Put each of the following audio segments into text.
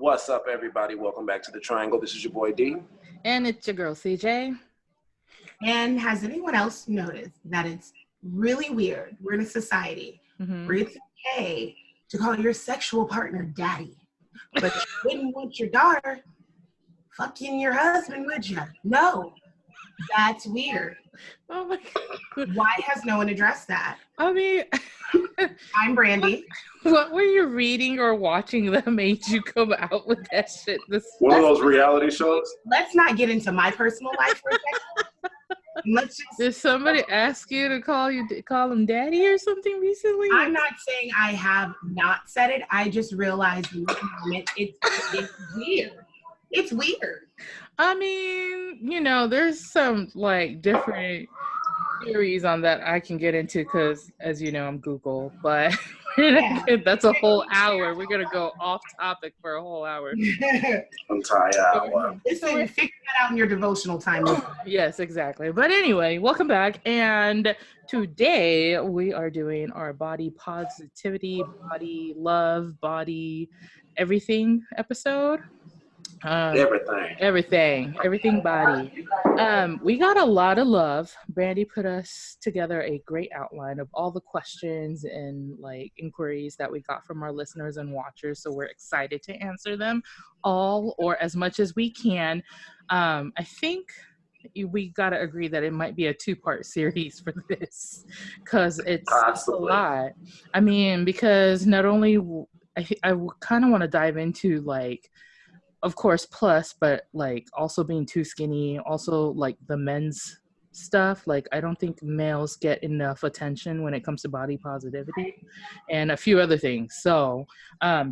What's up, everybody? Welcome back to The Triangle. This is your boy, D. And it's your girl, CJ. And has anyone else noticed that it's really weird? We're in a society where it's okay to call your sexual partner daddy, but you wouldn't want your daughter fucking your husband, would you? No, that's weird. Oh my God. Why has no one addressed that? I mean, I'm Brandi. What were you reading or watching that made you come out with that shit? One of those reality shows? Let's not get into my personal life for a second. Let's just. Did somebody ask you to call him daddy or something recently? I'm not saying I have not said it. I just realized in this moment it's weird. It's weird. I mean, there's some like different theories on that I can get into because, as you know, I'm Google, but that's a whole hour. We're going to go off topic for a whole hour. Entire hour. Listen, figure that out in your devotional time. Yes, exactly. But anyway, welcome back. And today we are doing our body positivity, body love, body everything episode. Everything body. We got a lot of love. Brandi put us together a great outline of all the questions and like inquiries that we got from our listeners and watchers. So we're excited to answer them all or as much as we can. I think we got to agree that it might be a 2-part series for this because it's a lot. I mean, because not only I kind of want to dive into like, of course, plus, but like also being too skinny, also like the men's stuff. Like, I don't think males get enough attention when it comes to body positivity and a few other things. So,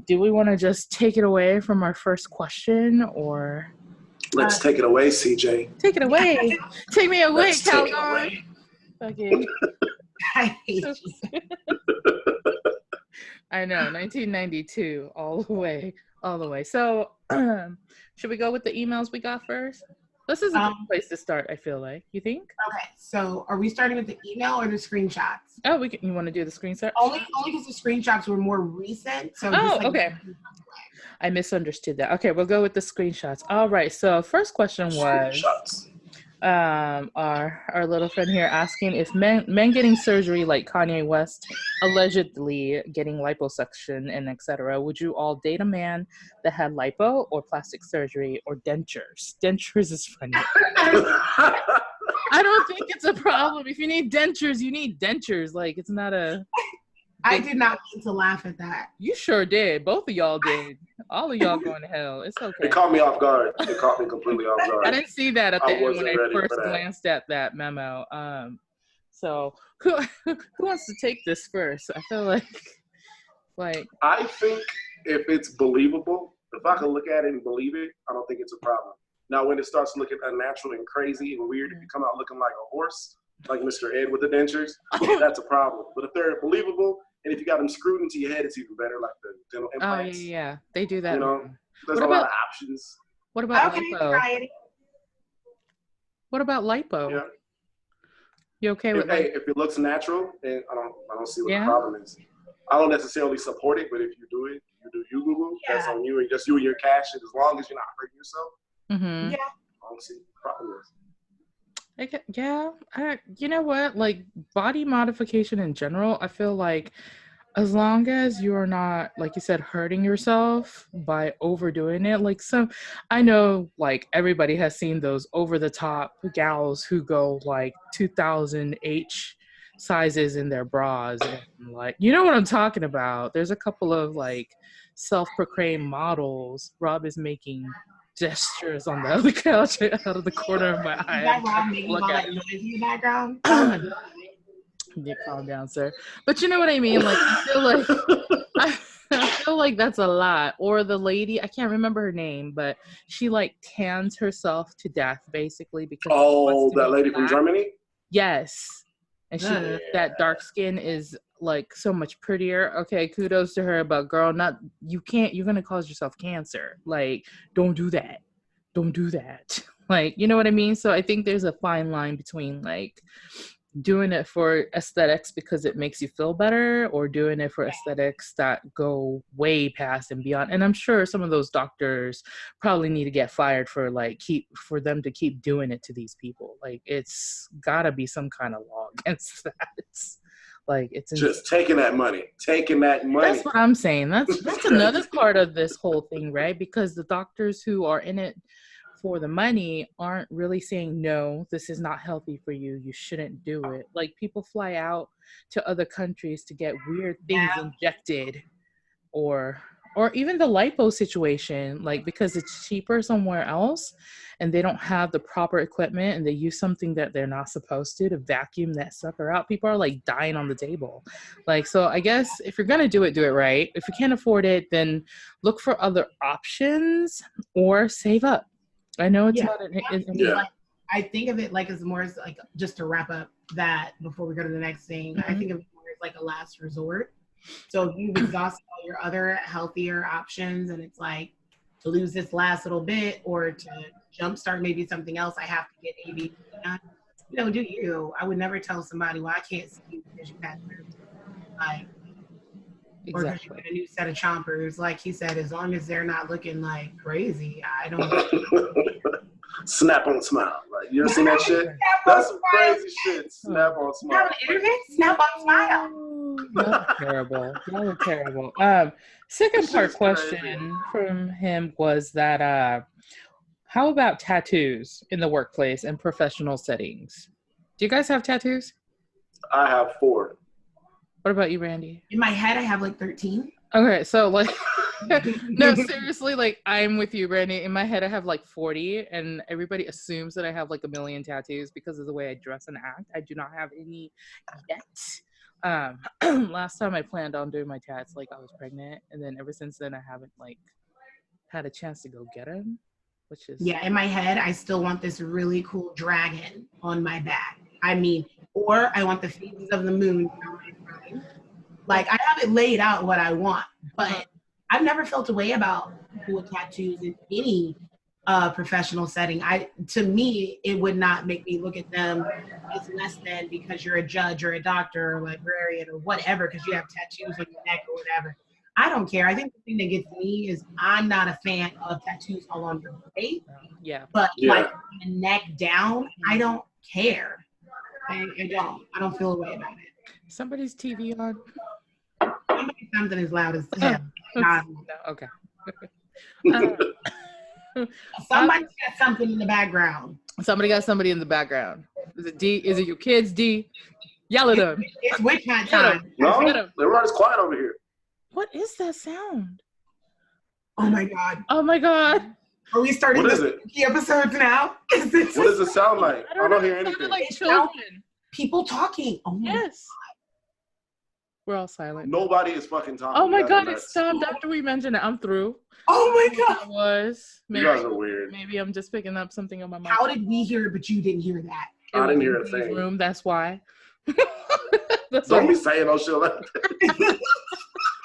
do we want to just take it away from our first question or? Let's take it away, CJ. Take it away. Take me away, Calgon. Okay. I hate you. I know, 1992, all the way. So, should we go with the emails we got first? This is a good place to start, I feel like. You think? Okay, so are we starting with the email or the screenshots? Oh, you want to do the screenshot? Only because the screenshots were more recent. So okay. I misunderstood that. Okay, we'll go with the screenshots. All right, so first question was our little friend here asking if men getting surgery like Kanye West allegedly getting liposuction and etc. would you all date a man that had lipo or plastic surgery or dentures? Dentures is funny. I don't think it's a problem. If you need dentures, you need dentures. Like, it's not a... I did not mean to laugh at that. You sure did. Both of y'all did. All of y'all going to hell. It's okay. It caught me off guard. It caught me completely off guard. I didn't see that at the end when I first glanced at that memo. So who wants to take this first? I feel like I think if it's believable, if I can look at it and believe it, I don't think it's a problem. Now, when it starts looking unnatural and crazy and weird, if you come out looking like a horse, like Mr. Ed with the dentures, that's a problem. But if they're believable, and if you got them screwed into your head, it's even better, like the dental implants. Oh, yeah. They do that. There's a lot of options. What about lipo? What about lipo? Yeah. You okay with that? If it looks natural, and I don't see what the problem is. I don't necessarily support it, but if you do it, you do you, Google. That's on you, and just you and your cash. And as long as you're not hurting yourself, yeah, I don't see what the problem is. You know what? Like, body modification in general, I feel like as long as you're not, like you said, hurting yourself by overdoing it. Like, I know, like, everybody has seen those over-the-top gals who go, like, 2,000 H sizes in their bras. And, like, you know what I'm talking about. There's a couple of, like, self-proclaimed models. Rob is making gestures on the other couch out of the corner of my eye. Is that Rob making all that noise in the background? Yeah, calm down, sir. But you know what I mean? Like, I feel like that's a lot. Or the lady, I can't remember her name, but she like tans herself to death basically because that lady from Germany? Yes. And that dark skin is like so much prettier. Okay, kudos to her, but girl, you're gonna cause yourself cancer. Like, don't do that. Like, you know what I mean? So I think there's a fine line between like doing it for aesthetics because it makes you feel better, or doing it for aesthetics that go way past and beyond. And I'm sure some of those doctors probably need to get fired for for them to keep doing it to these people. Like, it's gotta be some kind of law against that. Like, it's just taking that money. That's what I'm saying. That's another part of this whole thing, right? Because the doctors who are in it for the money aren't really saying, no, this is not healthy for you, you shouldn't do it. Like, people fly out to other countries to get weird things injected, or even the lipo situation, like, because it's cheaper somewhere else and they don't have the proper equipment and they use something that they're not supposed to vacuum that sucker out. People are like dying on the table. Like, so I guess if you're gonna do it right. If you can't afford it, then look for other options or save up. I know it's not I think of it like as more as like, just to wrap up that before we go to the next thing, I think of it more as like a last resort. So if you've exhausted all your other healthier options and it's like, to lose this last little bit or to jumpstart maybe something else, I have to get AB done. Do you. I would never tell somebody, well, I can't see you because you had surgery. Like, or because you get a new set of chompers. Like he said, as long as they're not looking like crazy, I don't. Snap on smile. Like, you ever seen that shit? That's some crazy shit. Snap on smile. Have an interview? Snap on smile. That was terrible. Second part question from him was that how about tattoos in the workplace and professional settings? Do you guys have tattoos? I have 4. What about you, Brandi? In my head, I have like 13. Okay, so like, no, seriously, like, I'm with you, Brandi. In my head, I have like 40, and everybody assumes that I have like a million tattoos because of the way I dress and act. I do not have any yet. Last time I planned on doing my tats, like, I was pregnant, and then ever since then, I haven't like had a chance to go get them, which is in my head, I still want this really cool dragon on my back. I mean, or I want the phases of the moon down my spine. Like, I have it laid out what I want, but I've never felt a way about people with tattoos in any professional setting. To me, it would not make me look at them as less than because you're a judge or a doctor or librarian or whatever, because you have tattoos on your neck or whatever. I don't care. I think the thing that gets me is I'm not a fan of tattoos all on your face. But like the neck down, I don't care. I don't feel a way about it. Somebody's TV on. Something as loud as him. No, okay. Somebody got something in the background. Somebody got somebody in the background. Is it D? Is it your kids, D? Yell at them. It's witch hunt time. No, everybody's quiet over here. What is that sound? Oh my god. Oh my god. Are we starting the episodes now? What does it sound like? I don't hear anything. Like children. People talking. Oh my god. We're all silent. Nobody is fucking talking. Oh my god, it stopped after we mentioned it. I'm through. Oh my god. It was. Maybe, you guys are weird. Maybe I'm just picking up something on my mind. How did we hear it, but you didn't hear that? I didn't hear a thing. Room, that's why. Don't be saying no shit like that.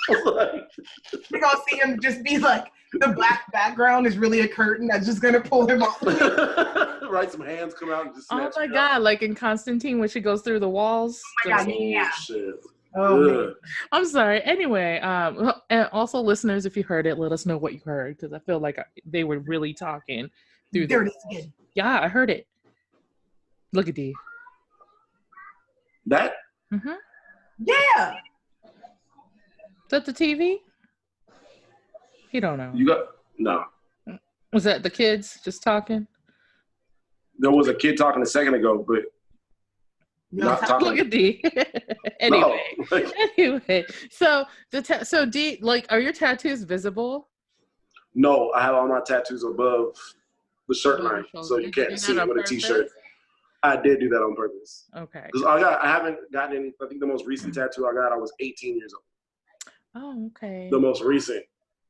We're gonna see him just be like, the black background is really a curtain that's just gonna pull him off. Right, some hands come out and just snatch. Oh my god, like in Constantine when she goes through the walls. Oh my god, yeah. Shit. Oh, I'm sorry. Anyway, and also listeners, if you heard it, let us know what you heard, because I feel like they were really talking through there it is again. Yeah, I heard it. Look at D. That? Mm-hmm. Yeah. Is that the TV? He don't know. You got no. Was that the kids just talking? There was a kid talking a second ago, but not talking. Look at D. Anyway, anyway. So so D, like, are your tattoos visible? No, I have all my tattoos above the shirt line, so you can't see it with a t-shirt. I did do that on purpose. Okay. Because I haven't gotten any. I think the most recent tattoo I got, I was 18 years old. Oh, okay. The most recent.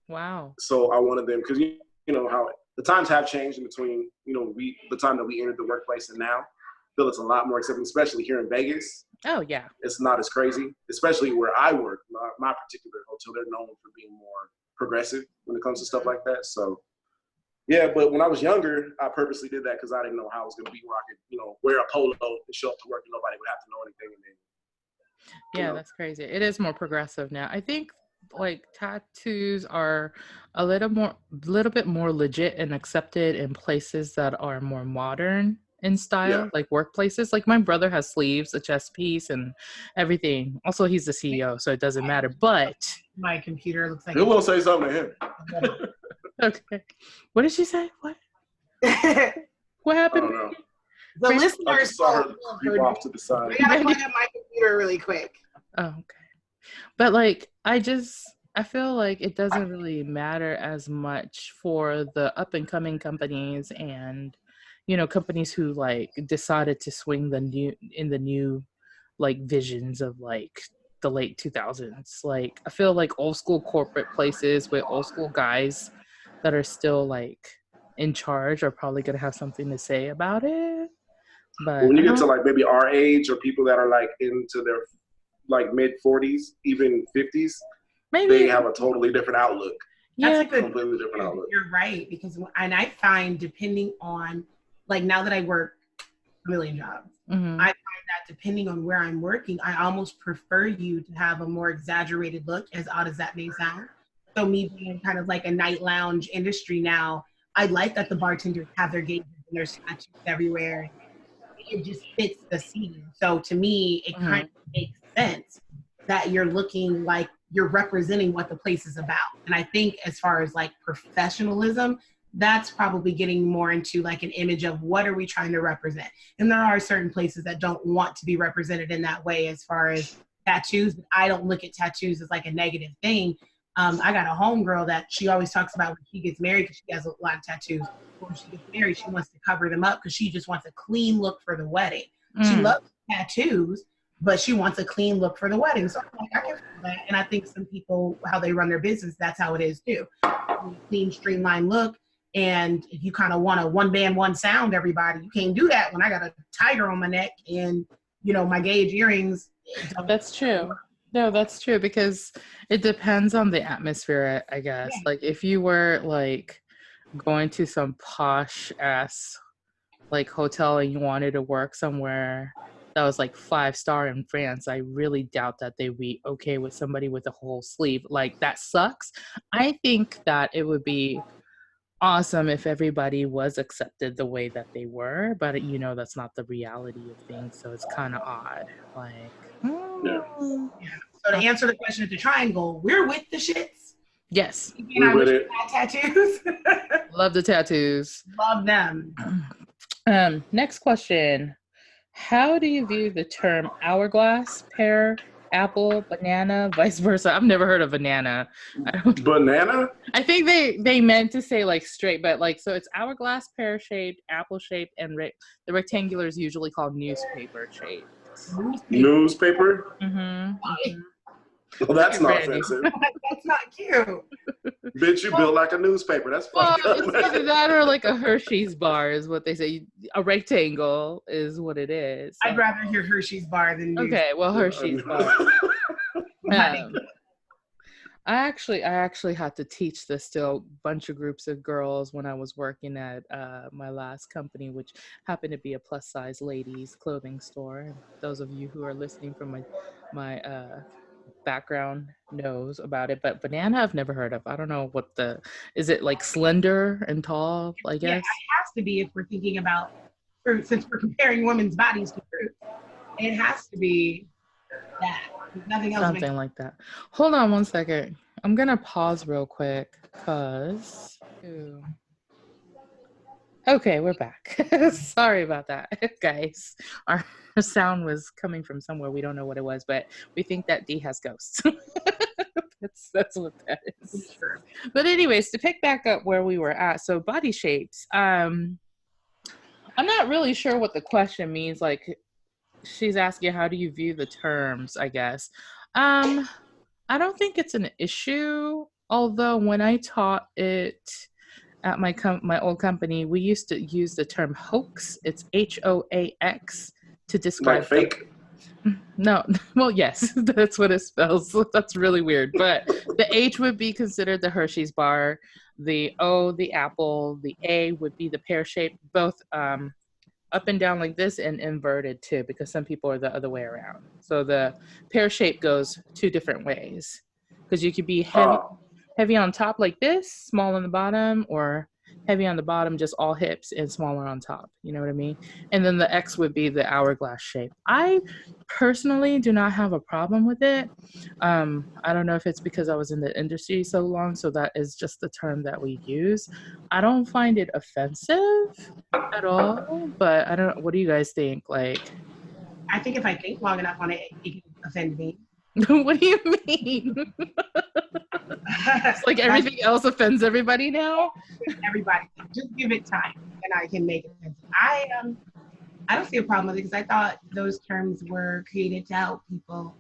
Wow. So I wanted them because you know how the times have changed in between. You know, the time that we entered the workplace and now. I feel it's a lot more accepting, especially here in Vegas. Oh yeah. It's not as crazy, especially where I work. My particular hotel, they're known for being more progressive when it comes to stuff like that. So Yeah, but when I was younger, I purposely did that because I didn't know how I was going to be where I could, wear a polo and show up to work and nobody would have to know anything. And then, that's crazy. It is more progressive now. I think like tattoos are a little bit more legit and accepted in places that are more modern in style, like workplaces. Like my brother has sleeves, a chest piece, and everything. Also, he's the CEO, so it doesn't matter. But my computer looks like he will say something to him. Okay. What did she say? What? What happened? I don't know. The listeners I just saw her creep off to the side. I gotta plug up my computer really quick. Oh, okay. But like, I feel like it doesn't really matter as much for the up and coming companies and, companies who like decided to swing the new like visions of like the late 2000s. Like, I feel like old school corporate places with old school guys that are still like in charge are probably going to have something to say about it. But when you get to like maybe our age or people that are like into their like mid 40s, even 50s, maybe they have a totally different outlook. That's a completely different outlook. You're right, because I find depending on like now that I work a million jobs, I find that depending on where I'm working, I almost prefer you to have a more exaggerated look, as odd as that may sound. So me being kind of like a night lounge industry now, I like that the bartenders have their gauges and their tattoos everywhere. It just fits the scene. So to me, it kind of makes sense that you're looking like you're representing what the place is about. And I think as far as like professionalism, that's probably getting more into like an image of what are we trying to represent. And there are certain places that don't want to be represented in that way as far as tattoos. But I don't look at tattoos as like a negative thing. I got a homegirl that she always talks about when she gets married because she has a lot of tattoos. When she gets married, she wants to cover them up because she just wants a clean look for the wedding. She loves tattoos, but she wants a clean look for the wedding. So I'm like, I can feel that. And I think some people, how they run their business, that's how it is too. Clean, streamlined look. And if you kind of want a one band, one sound, everybody, you can't do that when I got a tiger on my neck and, my gauge earrings. That's true. No, that's true because it depends on the atmosphere, I guess. Yeah. Like if you were like going to some posh ass like hotel and you wanted to work somewhere that was like 5-star in France, I really doubt that they'd be okay with somebody with a whole sleeve. Like that sucks. I think that it would be awesome if everybody was accepted the way that they were, but that's not the reality of things, so it's kind of odd. Like, yeah. So to answer the question of the triangle, we're with the shits. Yes, we're with it. Tattoos. Love the tattoos. Love them. Next question: how do you view the term hourglass, pear, apple, banana, vice versa? I've never heard of banana. Banana? I think they meant to say like straight, but like, so it's hourglass, pear shaped, apple shaped, and the rectangular is usually called newspaper shaped. Newspaper? Mm-hmm. Well, that's not offensive. That's not cute. Bitch, you built like a newspaper. That's fucked up. It's either that or like a Hershey's bar is what they say. A rectangle is what it is. So. I'd rather hear Hershey's bar than newspaper. Okay, well, Hershey's bar. I actually had to teach this to a bunch of groups of girls when I was working at my last company, which happened to be a plus size ladies clothing store. And those of you who are listening from my background knows about it, but banana I've never heard of. I don't know is it like slender and tall, I guess? Yeah, it has to be if we're thinking about fruit, since we're comparing women's bodies to fruit. It has to be that. Nothing else. Something like that. Hold on one second. I'm gonna pause real quick because. Okay, we're back. Sorry about that, guys. Our sound was coming from somewhere. We don't know what it was, but we think that D has ghosts. That's what that is. But anyways, to pick back up where we were at, so body shapes. I'm not really sure what the question means. Like, she's asking, how do you view the terms, I guess. I don't think it's an issue, although when I taught it at my old company, we used to use the term hoax. It's HOAX to describe like fake. No, well, yes, that's what it spells. That's really weird. But the H would be considered the Hershey's bar. The O, the apple. The A would be the pear shape, both up and down like this and inverted too, because some people are the other way around. So the pear shape goes two different ways, because you could be heavy on top like this, small on the bottom, or heavy on the bottom, just all hips and smaller on top. You know what I mean? And then the X would be the hourglass shape. I personally do not have a problem with it. I don't know if it's because I was in the industry so long, so that is just the term that we use. I don't find it offensive at all, but I don't. What do you guys think? Like, I think if I think long enough on it, it can offend me. What do you mean? It's like everything else offends everybody now. Everybody, just give it time, and I can make it offensive. I don't see a problem with it, because I thought those terms were created to help people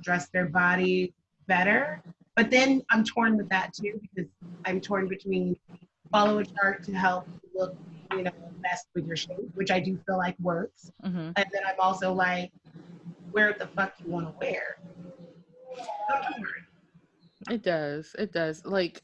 dress their body better. But then I'm torn with that too, because I'm torn between follow a chart to help look, best with your shape, which I do feel like works. Mm-hmm. And then I'm also like, where the fuck you want to wear? It does. It does. Like,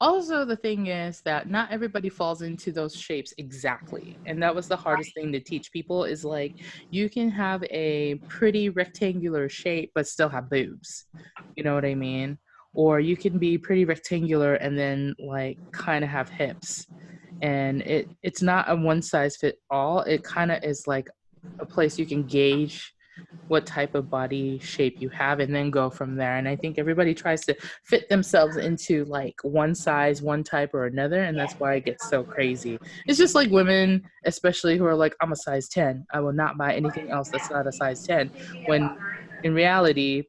also the thing is that not everybody falls into those shapes exactly. And that was the hardest thing to teach people, is like, you can have a pretty rectangular shape, but still have boobs. You know what I mean? Or you can be pretty rectangular and then like kind of have hips. And it's not a one size fit all. It kind of is like a place you can gauge what type of body shape you have and then go from there. And I think everybody tries to fit themselves into like one size, one type or another, and that's why it gets so crazy. It's just like women, especially, who are like, I'm a size 10, I will not buy anything else that's not a size 10, when in reality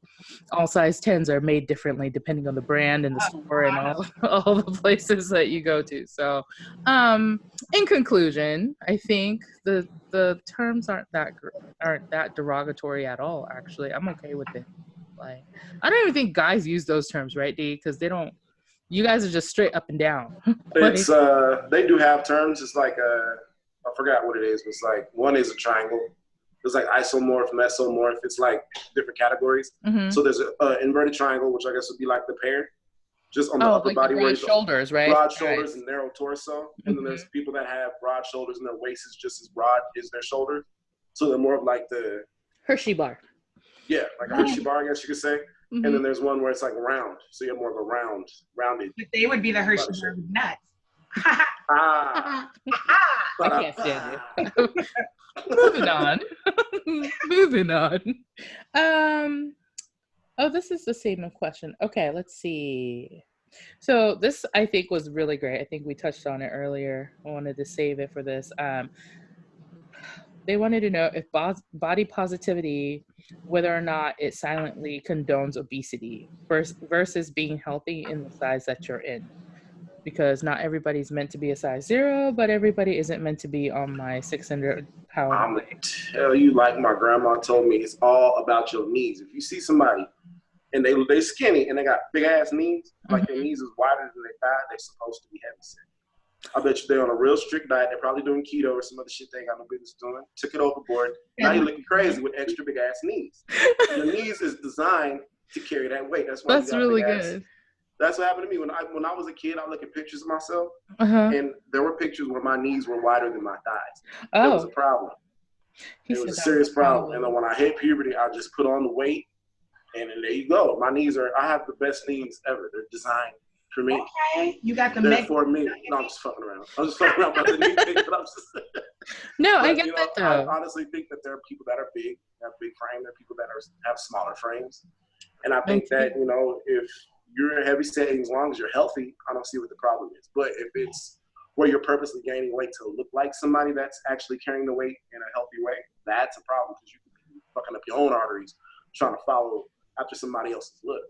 all size 10s are made differently depending on the brand and the store and all the places that you go to. So in conclusion, I think the terms aren't that derogatory at all. Actually, I'm okay with it. Like, I don't even think guys use those terms, right, D? Because they don't. You guys are just straight up and down. It's they do have terms. It's like I forgot what it is. But it's like, one is a triangle. There's like isomorph, mesomorph. It's like different categories. Mm-hmm. So there's an inverted triangle, which I guess would be like the pear, just on the upper like body, the broad shoulders, right? Broad shoulders and narrow torso. And then there's people that have broad shoulders and their waist is just as broad as their shoulder. So they're more of like the Hershey bar. Yeah, like a Hershey bar, I guess you could say. Mm-hmm. And then there's one where it's like round. So you're more of a rounded. But they would be the Hershey bar with nuts. I can't stand you. Moving on. Oh, this is the same question. Okay, let's see. So this, I think, was really great. I think we touched on it earlier. I wanted to save it for this. They wanted to know if body positivity, whether or not it silently condones obesity versus being healthy in the size that you're in. Because not everybody's meant to be a size 0, but everybody isn't meant to be on my 600-pound. I'm going to tell you, like my grandma told me, it's all about your knees. If you see somebody and they're skinny and they got big ass knees, like their knees is wider than their thigh, they're supposed to be heavy set. I bet you they're on a real strict diet. They're probably doing keto or some other shit they ain't got no business doing. Took it overboard. Now you're looking crazy with extra big ass knees. Your knees is designed to carry that weight. That's why that's really good. That's what happened to me when I was a kid. I look at pictures of myself, and there were pictures where my knees were wider than my thighs. It was a problem. It was a serious problem. And then when I hit puberty, I just put on the weight, and then there you go. My knees I have the best knees ever. They're designed for me. Okay, you got the They're for me. No, I'm just fucking around. I'm just fucking around about the knee thing, but I'm just. No, I get that though. I honestly think that there are people that are big, have big frame. There are people that have smaller frames, and I think that if you're heavy set, as long as you're healthy, I don't see what the problem is. But if it's where you're purposely gaining weight to look like somebody that's actually carrying the weight in a healthy way, that's a problem, because you could be fucking up your own arteries trying to follow after somebody else's look.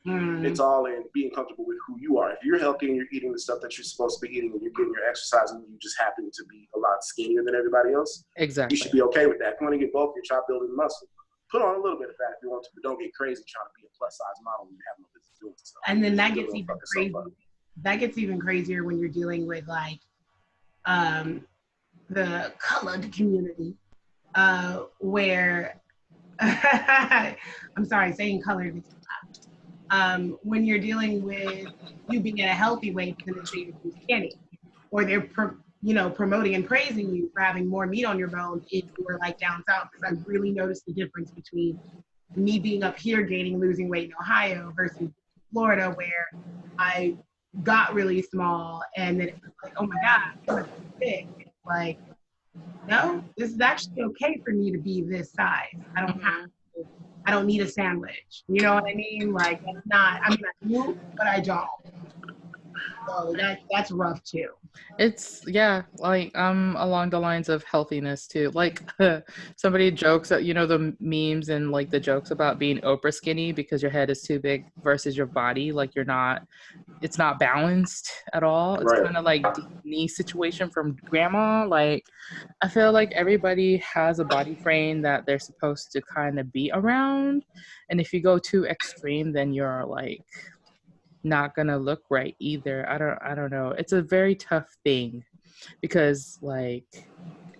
It's all in being comfortable with who you are. If you're healthy and you're eating the stuff that you're supposed to be eating and you're getting your exercise and you just happen to be a lot skinnier than everybody else, exactly, you should be okay with that. If you want to get bulky, try building muscle. Put on a little bit of fat if you want to, but don't get crazy trying to be a plus size model when you have no business doing so. And then that gets even crazy. That gets even crazier when you're dealing with like the colored community, where I'm sorry, saying colored. when you're dealing with you being at a healthy weight, then they say you're too skinny, or they're promoting and praising you for having more meat on your bones if you're like down south. Because I really noticed the difference between me being up here losing weight in Ohio versus Florida, where I got really small and then it was like, oh my God, I'm big. It's like, no, this is actually okay for me to be this size. I don't need a sandwich. You know what I mean? Like, that's not, I mean, I do, but I don't. So that's rough too. It's like along the lines of healthiness too. Like somebody jokes that, the memes and like the jokes about being Oprah skinny because your head is too big versus your body, like it's not balanced at all. It's kind of like deep knee situation from grandma. Like I feel like everybody has a body frame that they're supposed to kind of be around, and if you go too extreme, then you're like not gonna look right either. I don't know. It's a very tough thing because like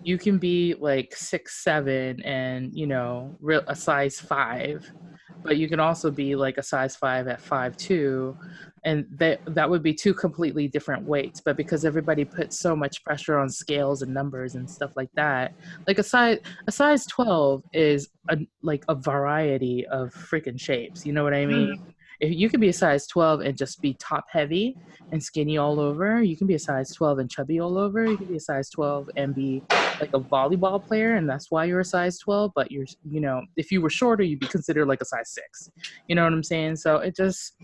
you can be like 6'7" and a size 5, but you can also be like a size 5 at 5'2", and that would be two completely different weights. But because everybody puts so much pressure on scales and numbers and stuff like that, like a size 12 is like a variety of freaking shapes. You know what I mean? If you can be a size 12 and just be top heavy and skinny all over, you can be a size 12 and chubby all over. You can be a size 12 and be like a volleyball player, and that's why you're a size 12. But if you were shorter, you'd be considered like a size 6. You know what I'm saying? So it just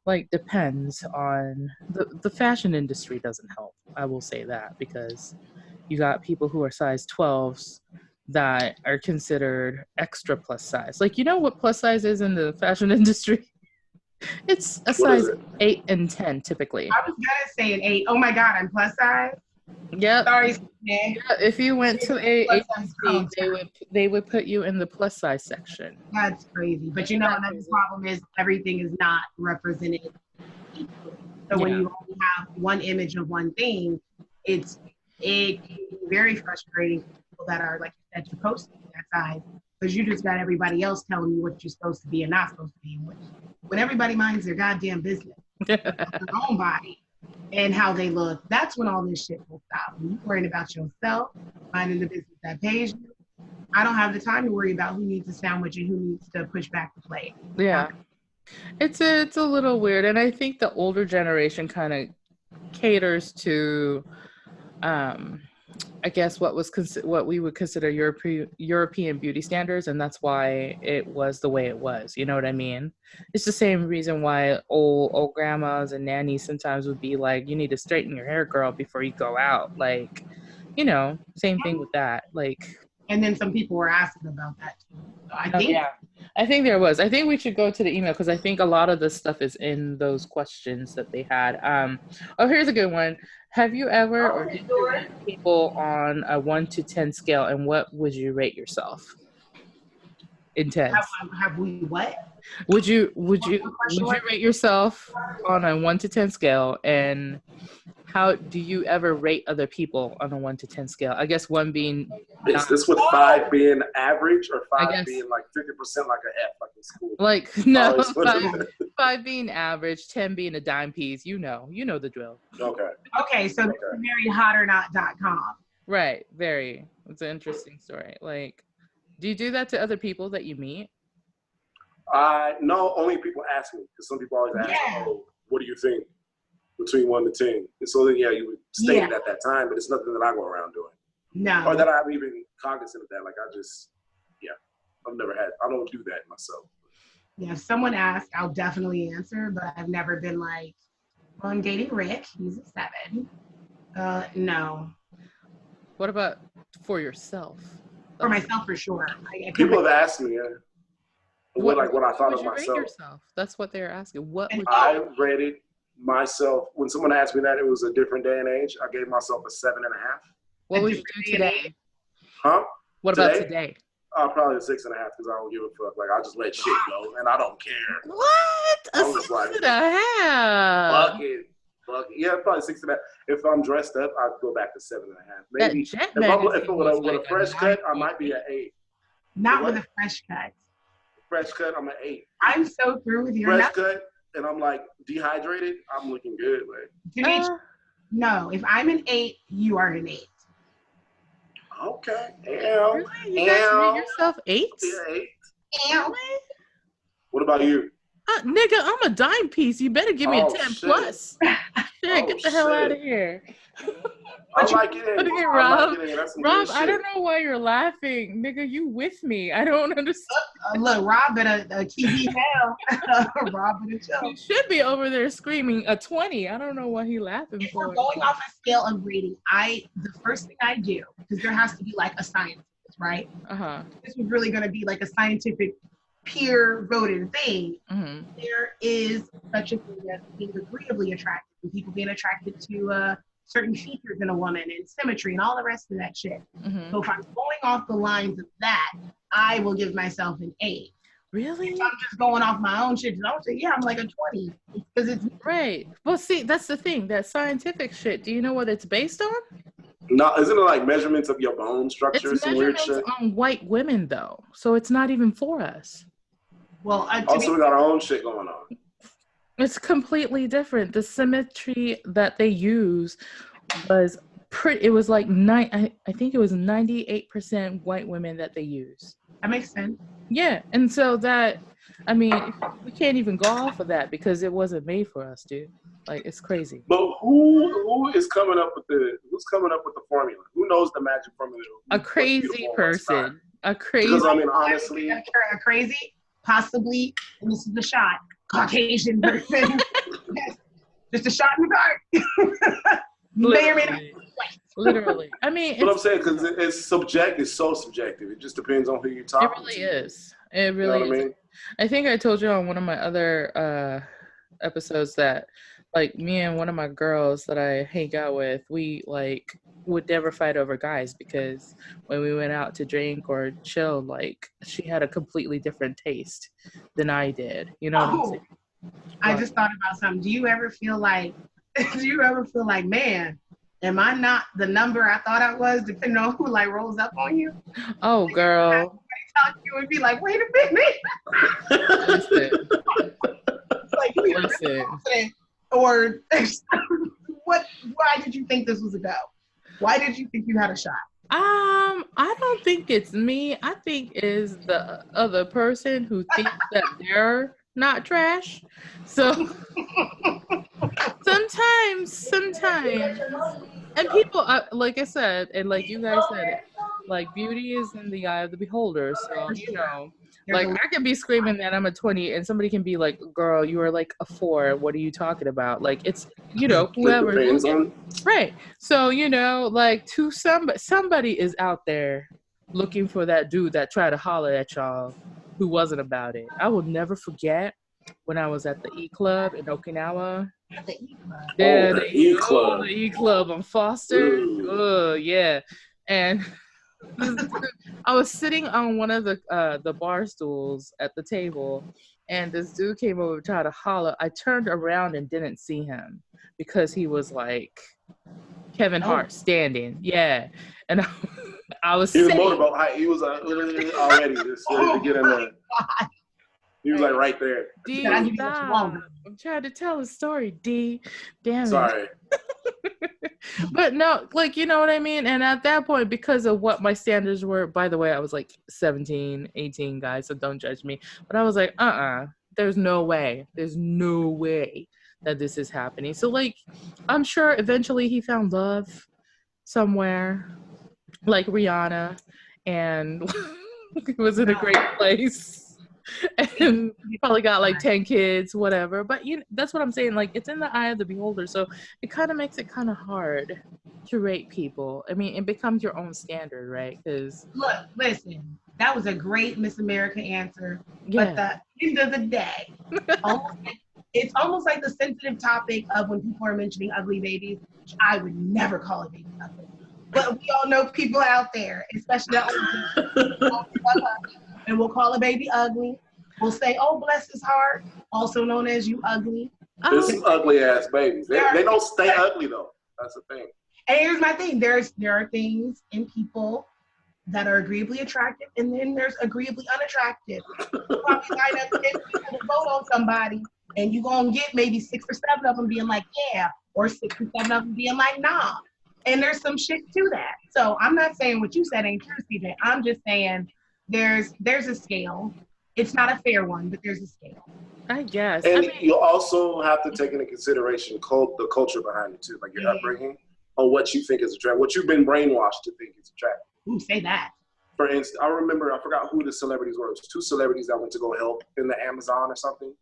like depends on the fashion industry. Doesn't help, I will say that, because you got people who are size 12s that are considered extra plus size. Like, what plus size is in the fashion industry? It's a size 8 and 10 typically. I was gonna say an 8. Oh my God, I'm plus size. Yep. Sorry. Yeah, if you went to a agency, they would put you in the plus size section. That's crazy. But another problem is everything is not represented equally. So when you only have one image of one thing, it can be very frustrating for people that are, like you said, you're posting that size, because you just got everybody else telling you what you're supposed to be and not supposed to be. When everybody minds their goddamn business, their own body and how they look, that's when all this shit will stop. When you're worrying about yourself, minding the business that pays you, I don't have the time to worry about who needs a sandwich and who needs to push back the plate. Yeah. It's a little weird, and I think the older generation kind of caters to I guess what we would consider European beauty standards, and that's why it was the way it was. You know what I mean? It's the same reason why old grandmas and nannies sometimes would be like, "You need to straighten your hair, girl, before you go out." Like, same thing with that. Like, and then some people were asking about that too. So I think there was. I think we should go to the email because I think a lot of this stuff is in those questions that they had. Here's a good one. Have you ever or did you rate people on a 1 to 10 scale, and what would you rate yourself? In 10. Have we what? Would you rate yourself on a 1 to 10 scale, and how do you ever rate other people on a 1 to 10 scale? I guess 1 being. Is this with 5 being average or 5 being like 50% like an F, like in school? Like, no, 5 being average, 10 being a dime piece. You know the drill. Okay, so this is very hotornot.com. Right, very. It's an interesting story. Like, do you do that to other people that you meet? No, only people ask me, because some people always ask, "Oh, what do you think between 1 to 10?" And so then, you would state it at that time, but it's nothing that I go around doing. No. Or that I'm even cognizant of that. Like, I don't do that myself. Yeah, if someone asks, I'll definitely answer, but I've never been like, well, I'm dating Rick, he's a 7. No. What about for yourself? For myself, for sure. People have asked me, what I thought of myself. Rate yourself? That's what they're asking. I rated myself, when someone asked me that, it was a different day and age. I gave myself a 7.5. What would you do today? Huh? What about today? Probably a 6.5, because I don't give a fuck. Like, I just let shit go, and I don't care. What? A 6.5? Fuck it. Yeah, probably 6.5. If I'm dressed up, I'd go back to 7.5. Maybe if with a fresh cut, I might be an 8. Not with a fresh cut. Fresh cut, I'm an 8. I'm so through with your fresh cut. and I'm like dehydrated, I'm looking good. Like, no, if I'm an 8, you are an 8. Okay. Really? You guys rate yourself 8? Yeah, 8. Really? What about you? Nigga, I'm a dime piece. You better give me a 10 plus. Shit, get the hell out of here. I like it. Rob, I don't know why you're laughing. Nigga, you with me. I don't understand. Look, Rob better keep me down. Rob better chill. He should be over there screaming a 20. I don't know what he's laughing for. We're going off a scale of rating. The first thing I do, because there has to be like a science, right? This was really going to be like a scientific peer voted thing. There is such a thing as being agreeably attracted, and people being attracted to certain features in a woman and symmetry and all the rest of that shit. So if I'm going off the lines of that, I will give myself an 8. Really? If I'm just going off my own shit, I would say, yeah, I'm like a 20. Because it's right. Well, see, that's the thing. That scientific shit. Do you know what it's based on? No, isn't it like measurements of your bone structure? It's measurements on white women, though. So it's not even for us. Well, also we got our own shit going on. It's completely different. The symmetry that they use was pretty. It was like I think it was 98% white women that they use. That makes sense. Yeah, and so that, I mean, we can't even go off of that because it wasn't made for us, dude. Like, it's crazy. But who is coming up with who's coming up with the formula? Who knows the magic formula? A crazy person. A crazy. Because I mean, honestly, a crazy, possibly. And this is the shot. Caucasian person. Yes. Just a shot in the dark. May or may not. Literally. I mean, what I'm saying, because it's subjective. It's so subjective. It just depends on who you're talking to. It really is. It really is. I mean? I think I told you on one of my other episodes that, like, me and one of my girls that I hang out with, we, like, would never fight over guys because when we went out to drink or chill, like, she had a completely different taste than I did. You know what I'm saying? I just thought about something. Do you ever feel like, man, am I not the number I thought I was, depending on who, like, rolls up on you? Oh, girl. Talk to you and be like, wait a minute. Listen. Like, listen. Or why did you think this was a go? Why did you think you had a shot? I don't think it's me. I think it's the other person who thinks that they're not trash. So sometimes, and people, like I said, and like you guys said it, like beauty is in the eye of the beholder. So, you know, like I can be screaming that I'm a 20 and somebody can be like, girl, you are like a 4. What are you talking about? Like, it's, you know, whoever. Right. So, you know, like to somebody is out there looking for that dude that tried to holler at y'all who wasn't about it. I will never forget when I was at the E Club in Okinawa. The E Club. Yeah, the E Club. The E Club on Foster. Oh, yeah. And I was sitting on one of the bar stools at the table, and this dude came over to try to holler. I turned around and didn't see him because he was like Kevin Hart standing. Yeah, and I was. He was motorboat. He was already just to get in there. He was like right there. D, I'm trying to tell a story. D, damn it. Sorry. But no, like, you know what I mean? And at that point, because of what my standards were, by the way, I was like 17, 18, guys, so don't judge me. But I was like, there's no way. There's no way that this is happening. So, like, I'm sure eventually he found love somewhere, like Rihanna, and he was in a great place. And probably got like 10 kids, whatever. But you know, that's what I'm saying. Like, it's in the eye of the beholder. So it kind of makes it kind of hard to rate people. I mean, it becomes your own standard, right? Because look, listen, that was a great Miss America answer. Yeah. But at the end of the day, it's almost like the sensitive topic of when people are mentioning ugly babies, which I would never call a baby ugly. But we all know people out there, especially and we'll call a baby ugly. We'll say, oh, bless his heart, also known as you ugly. There's some ugly ass babies. They don't stay ugly though. That's the thing. And here's my thing. There are things in people that are agreeably attractive, and then there's agreeably unattractive. Probably line up 10 people to vote on somebody And you're going to get maybe 6 or 7 of them being like, yeah, or 6 or 7 of them being like, nah. And there's some shit to that. So I'm not saying what you said ain't true, CJ. I'm just saying there's a scale. It's not a fair one, but there's a scale. I guess. And you also have to take into consideration the culture behind it too, like your upbringing, on what you think is attractive, what you've been brainwashed to think is attractive. Ooh, say that. For instance, I forgot who the celebrities were. It was 2 celebrities that went to go help in the Amazon or something.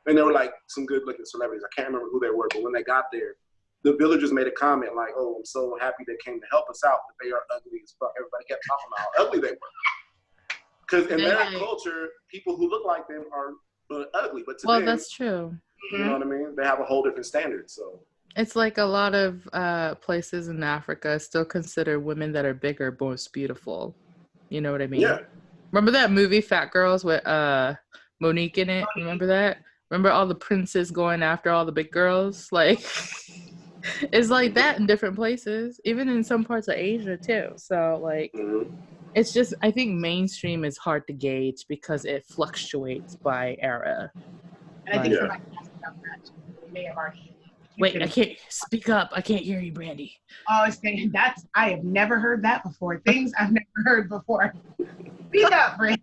And they were like some good looking celebrities. I can't remember who they were, but when they got there, the villagers made a comment like, oh, I'm so happy they came to help us out, but they are ugly as fuck. Everybody kept talking about how ugly they were. Because in their culture, people who look like them are ugly. But to them, that's true. You know what I mean? They have a whole different standard. So it's like a lot of places in Africa still consider women that are bigger most beautiful. You know what I mean? Yeah. Remember that movie Fat Girls with Monique in it? Remember that? Remember all the princes going after all the big girls? Like, it's like that in different places, even in some parts of Asia too. So like, it's just, I think mainstream is hard to gauge because it fluctuates by era. And I think somebody asked about that. We may have already. Wait, I can't speak up. I can't hear you, Brandi. Oh, it's saying I have never heard that before. Things I've never heard before. Speak up, Brandi.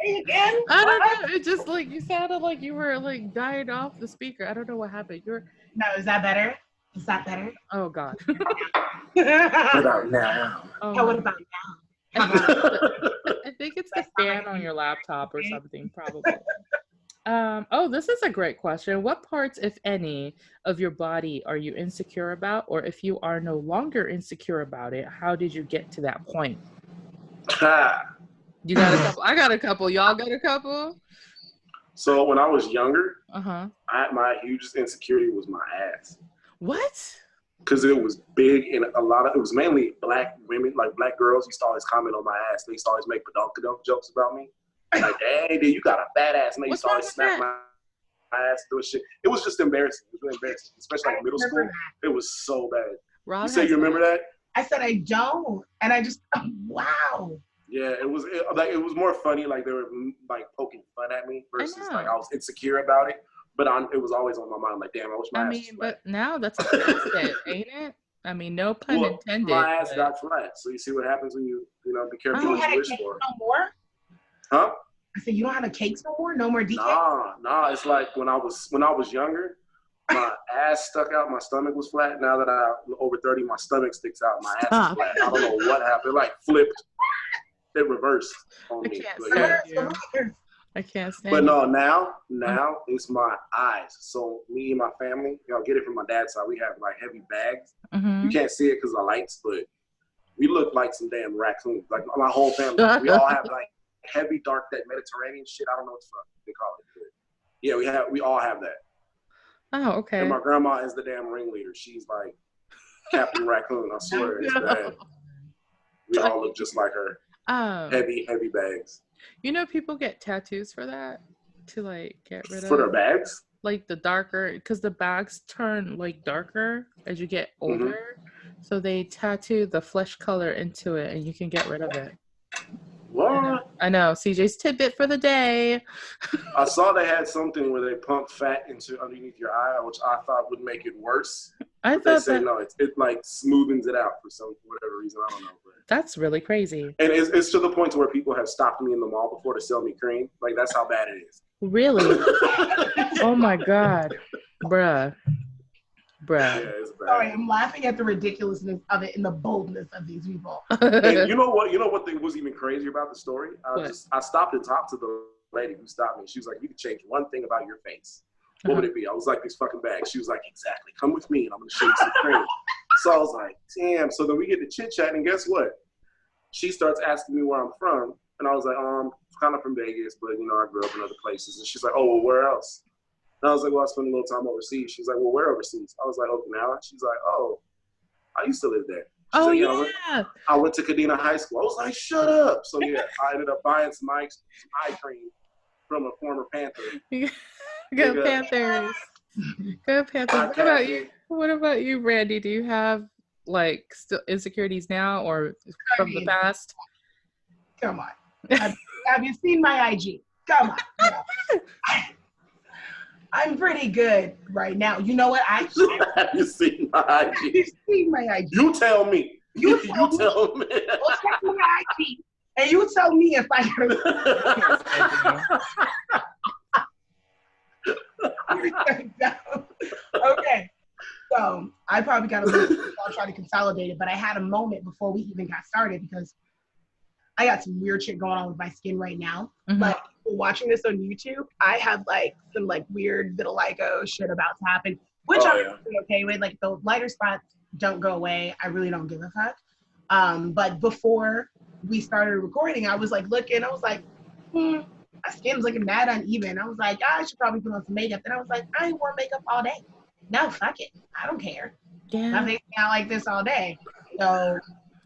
Again? I don't know. It just like you sounded like you were like dying off the speaker. I don't know what happened. No, is that better? Is that better? Oh God. What about now? What about now? I think it's the fan on your laptop or something, probably. This is a great question. What parts, if any, of your body are you insecure about? Or if you are no longer insecure about it, how did you get to that point? You got a couple. I got a couple. Y'all got a couple? So when I was younger, my hugest insecurity was my ass. What? Because it was big and it was mainly black women, like black girls used to always comment on my ass. They used to always make badonkadunk jokes about me. Like, dang, dude, you got a fat ass. And they used to always smack my ass through shit. It was just embarrassing. It was really embarrassing, especially like middle school. It was so bad. Rob, you say you remember that? I said I don't, and I just wow. Yeah, it was more funny. Like they were like poking fun at me versus like I was insecure about it. But it was always on my mind. Like, damn, I wish my ass was flat. But now that's a asset, ain't it? I mean, no pun intended. My ass got flat. So you see what happens when you be careful what you wish for. No more? Huh? I said you don't have a cakes no more? No more DK? Nah. It's like when I was younger, my ass stuck out, my stomach was flat. Now that I'm over 30, my stomach sticks out, my ass is flat. I don't know what happened. It like flipped. It reversed on me. I can't stand But no, now it's my eyes. So me and my family, y'all get it from my dad's side. We have like heavy bags. You can't see it because of the lights, but we look like some damn raccoons. Like my whole family, we all have like heavy, dark, that Mediterranean shit. I don't know what the fuck they call it. But yeah, we all have that. Oh, okay. And my grandma is the damn ringleader. She's like Captain Raccoon. I swear, it's bad. We all look just like her. Heavy bags. You know, people get tattoos for that to like get rid of for their bags. Like the darker, because the bags turn like darker as you get older. So they tattoo the flesh color into it, and you can get rid of it. What? I know. CJ's tidbit for the day. I saw they had something where they pump fat into underneath your eye, which I thought would make it worse. I thought they say no, it like smoothens it out for whatever reason. I don't know. But that's really crazy. And it's to the point to where people have stopped me in the mall before to sell me cream. Like that's how bad it is. Really? Oh my God, bruh. Yeah, it's bad. Sorry, I'm laughing at the ridiculousness of it and the boldness of these people. And you know what was even crazier about the story? I stopped and talked to the lady who stopped me. She was like, "You can change one thing about your face. What would it be?" I was like, "These fucking bags." She was like, "Exactly. Come with me and I'm gonna show you some cream." So I was like, "Damn." So then we get to chit chat, and guess what? She starts asking me where I'm from, and I was like, I'm kind of from Vegas, but I grew up in other places. And she's like, "Oh, well, where else?" And I was like, "Well, I spent a little time overseas." She's like, "Well, where overseas?" I was like, "Okinawa." She's like, "Oh, I used to live there." Like, I went to Kadena High School. I was like, "Shut up." So yeah, I ended up buying some eye cream from a former Panther. Go Panthers. Go Panthers. What about you, Brandi? Do you have like still insecurities now or from the past? Come on. Have you seen my IG? Come on. I'm pretty good right now. You know what? Have you seen my IG? You've seen my IG. You tell me. You tell me. Well, check my IG. And you tell me if I Okay. So I probably got a little I'll try to consolidate it, but I had a moment before we even got started because I got some weird shit going on with my skin right now. Like watching this on YouTube, I have like some like weird vitiligo shit about to happen, which I'm really okay with. Like the lighter spots don't go away. I really don't give a fuck. But before we started recording, I was like looking, I was like, my skin's looking mad uneven. I was like, I should probably put on some makeup. Then I was like, I ain't wore makeup all day. No, fuck it. I don't care. Yeah. I'm making out like this all day. So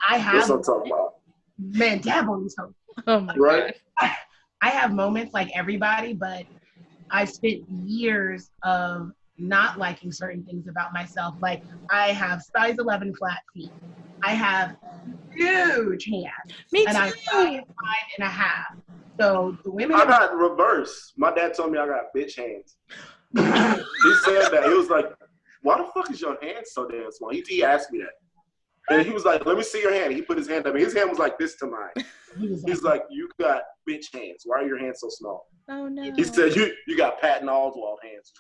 I have That's what I'm talking about. Man, dab on these hoes. Oh my right. God. I have moments like everybody, but I've spent years of not liking certain things about myself. Like I have size 11 flat feet. I have huge hands. Me and too. I'm 5'5.5". So the women. I got reverse. My dad told me I got bitch hands. He said that. He was like, "Why the fuck is your hand so damn small?" He asked me that. And he was like, "Let me see your hand." He put his hand up. His hand was like this to mine. He's like, "You got bitch hands. Why are your hands so small?" Oh no. He said, "You got Patton Oswalt hands."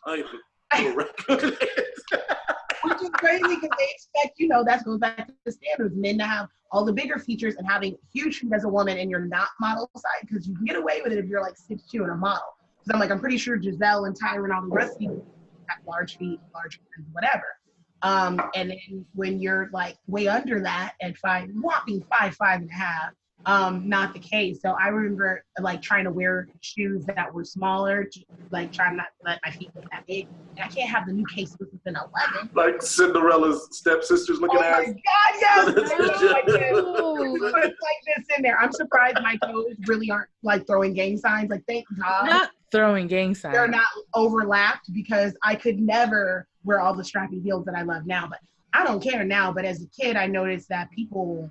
Which is crazy because they expect, that goes back to the standards, men to have all the bigger features and having huge feet as a woman, and you're not model side because you can get away with it if you're like 6'2" and a model. Because I'm pretty sure Giselle and Tyron, all the rest of you have large feet, large hands, whatever. And then when you're like way under that at whopping 5'5.5", not the case. So I remember like trying to wear shoes that were smaller, like trying not to let my feet look that big. And I can't have the new case with an 11. Like Cinderella's stepsisters looking at. Oh my God, yes! It's like this in there. I'm surprised my toes really aren't like throwing gang signs. Like thank God. Not throwing gang signs. They're not overlapped because I could never wear all the strappy heels that I love now. But I don't care now. But as a kid, I noticed that people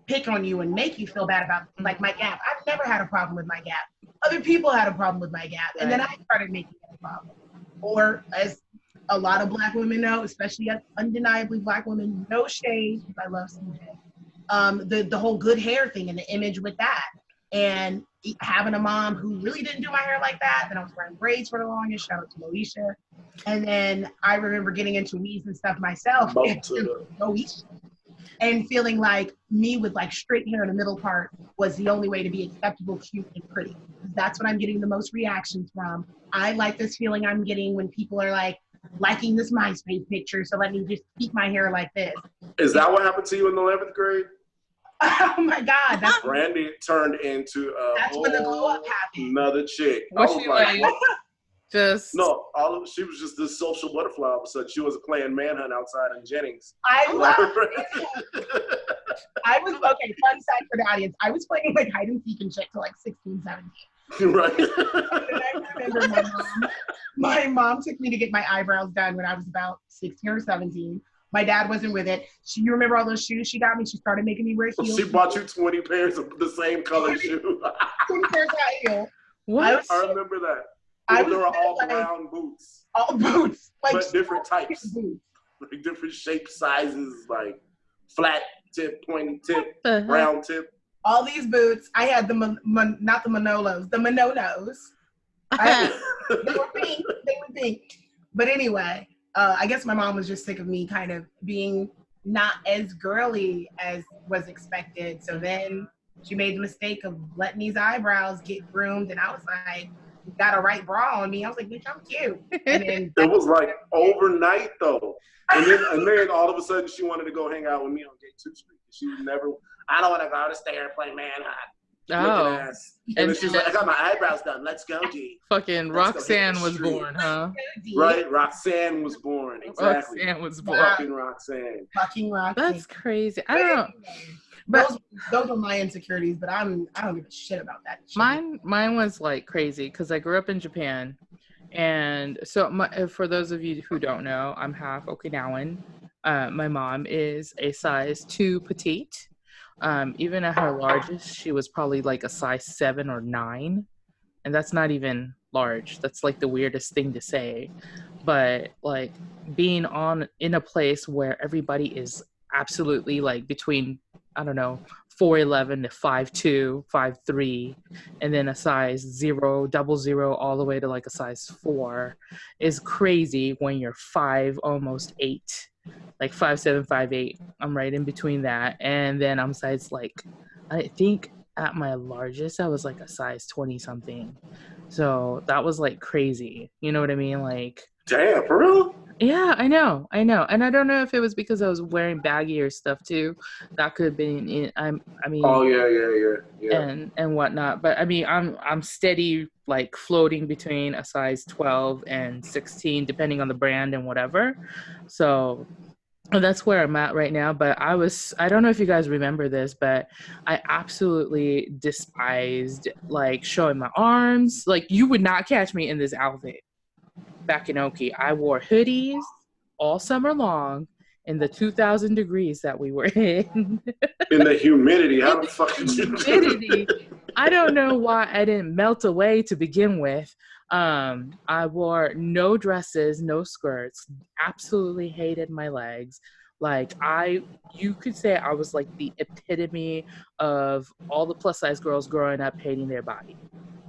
pick on you and make you feel bad about like my gap. I've never had a problem with my gap. Other people had a problem with my gap. And then I started making it a problem. Or as a lot of Black women know, especially undeniably Black women, no shade, because I love CJ. The whole good hair thing and the image with that. And having a mom who really didn't do my hair like that. Then I was wearing braids for the longest. Shout out to Moesha. And then I remember getting into weaves and stuff myself. Moesha. And feeling like me with like straight hair in the middle part was the only way to be acceptable, cute, and pretty. That's what I'm getting the most reactions from. I like this feeling I'm getting when people are like liking this MySpace picture, so let me just keep my hair like this. Is that what happened to you in the 11th grade? Oh my God. That's Brandi turned into when the glow up happened. Another chick. Was she like just no, she was just this social butterfly. All of a sudden, she was playing manhunt outside in Jennings. I love it. I was okay. Fun fact for the audience: I was playing like hide and seek and shit till like 16, 17. Right. And I remember my mom took me to get my eyebrows done when I was about 16 or 17. My dad wasn't with it. You remember all those shoes she got me? She started making me wear heels. She bought you 20 pairs of the same color shoe. 20 pairs of heels. What? I remember that. They were all brown boots. All boots. Like but different types. Boots. Like different shapes, sizes, like flat tip, pointy tip, round tip. All these boots. I had not the Manolos, the Manonos. They were pink. They were pink. But anyway, I guess my mom was just sick of me kind of being not as girly as was expected. So then she made the mistake of letting these eyebrows get groomed, and I was like, got a right bra on me. I was like, bitch, I'm cute. And then it was like overnight though. And then all of a sudden she wanted to go hang out with me on Gate 2 Street. She would never, I don't want to go to stay and play manhunt. Oh. And then she's like, I got my eyebrows done. Let's go, G. Fucking Roxanne was born, huh? Right, Roxanne was born. Exactly. Roxanne was born. Fucking Roxanne. Fucking Roxanne. That's crazy. I don't know. But those are my insecurities, but I don't give a shit about that shit. Mine was like crazy because I grew up in Japan, and so for those of you who don't know, I'm half Okinawan. My mom is a size 2 petite. Even at her largest, she was probably like a size 7 or 9, and that's not even large. That's like the weirdest thing to say. But like being in a place where everybody is absolutely like between, I don't know, 4'11" to 5'2", 5'3", and then a size 0, 00, all the way to like a size 4 is crazy when you're 5, almost 8, like 5'7", 5'8". I'm right in between that. And then I'm size like, I think at my largest, I was like a size 20 something. So that was like crazy. You know what I mean? Like, damn, for real? Yeah, I know. And I don't know if it was because I was wearing baggier stuff too. That could have been it. I mean, oh yeah. And whatnot. But I mean, I'm steady, like floating between a size 12 and 16, depending on the brand and whatever. So that's where I'm at right now. But I don't know if you guys remember this, but I absolutely despised like showing my arms. Like you would not catch me in this outfit. Back in Oki, I wore hoodies all summer long in the 2,000 degrees that we were in. In the humidity, how the fuck did you do that? I don't know why I didn't melt away to begin with. I wore no dresses, no skirts, absolutely hated my legs. Like you could say I was like the epitome of all the plus size girls growing up hating their body.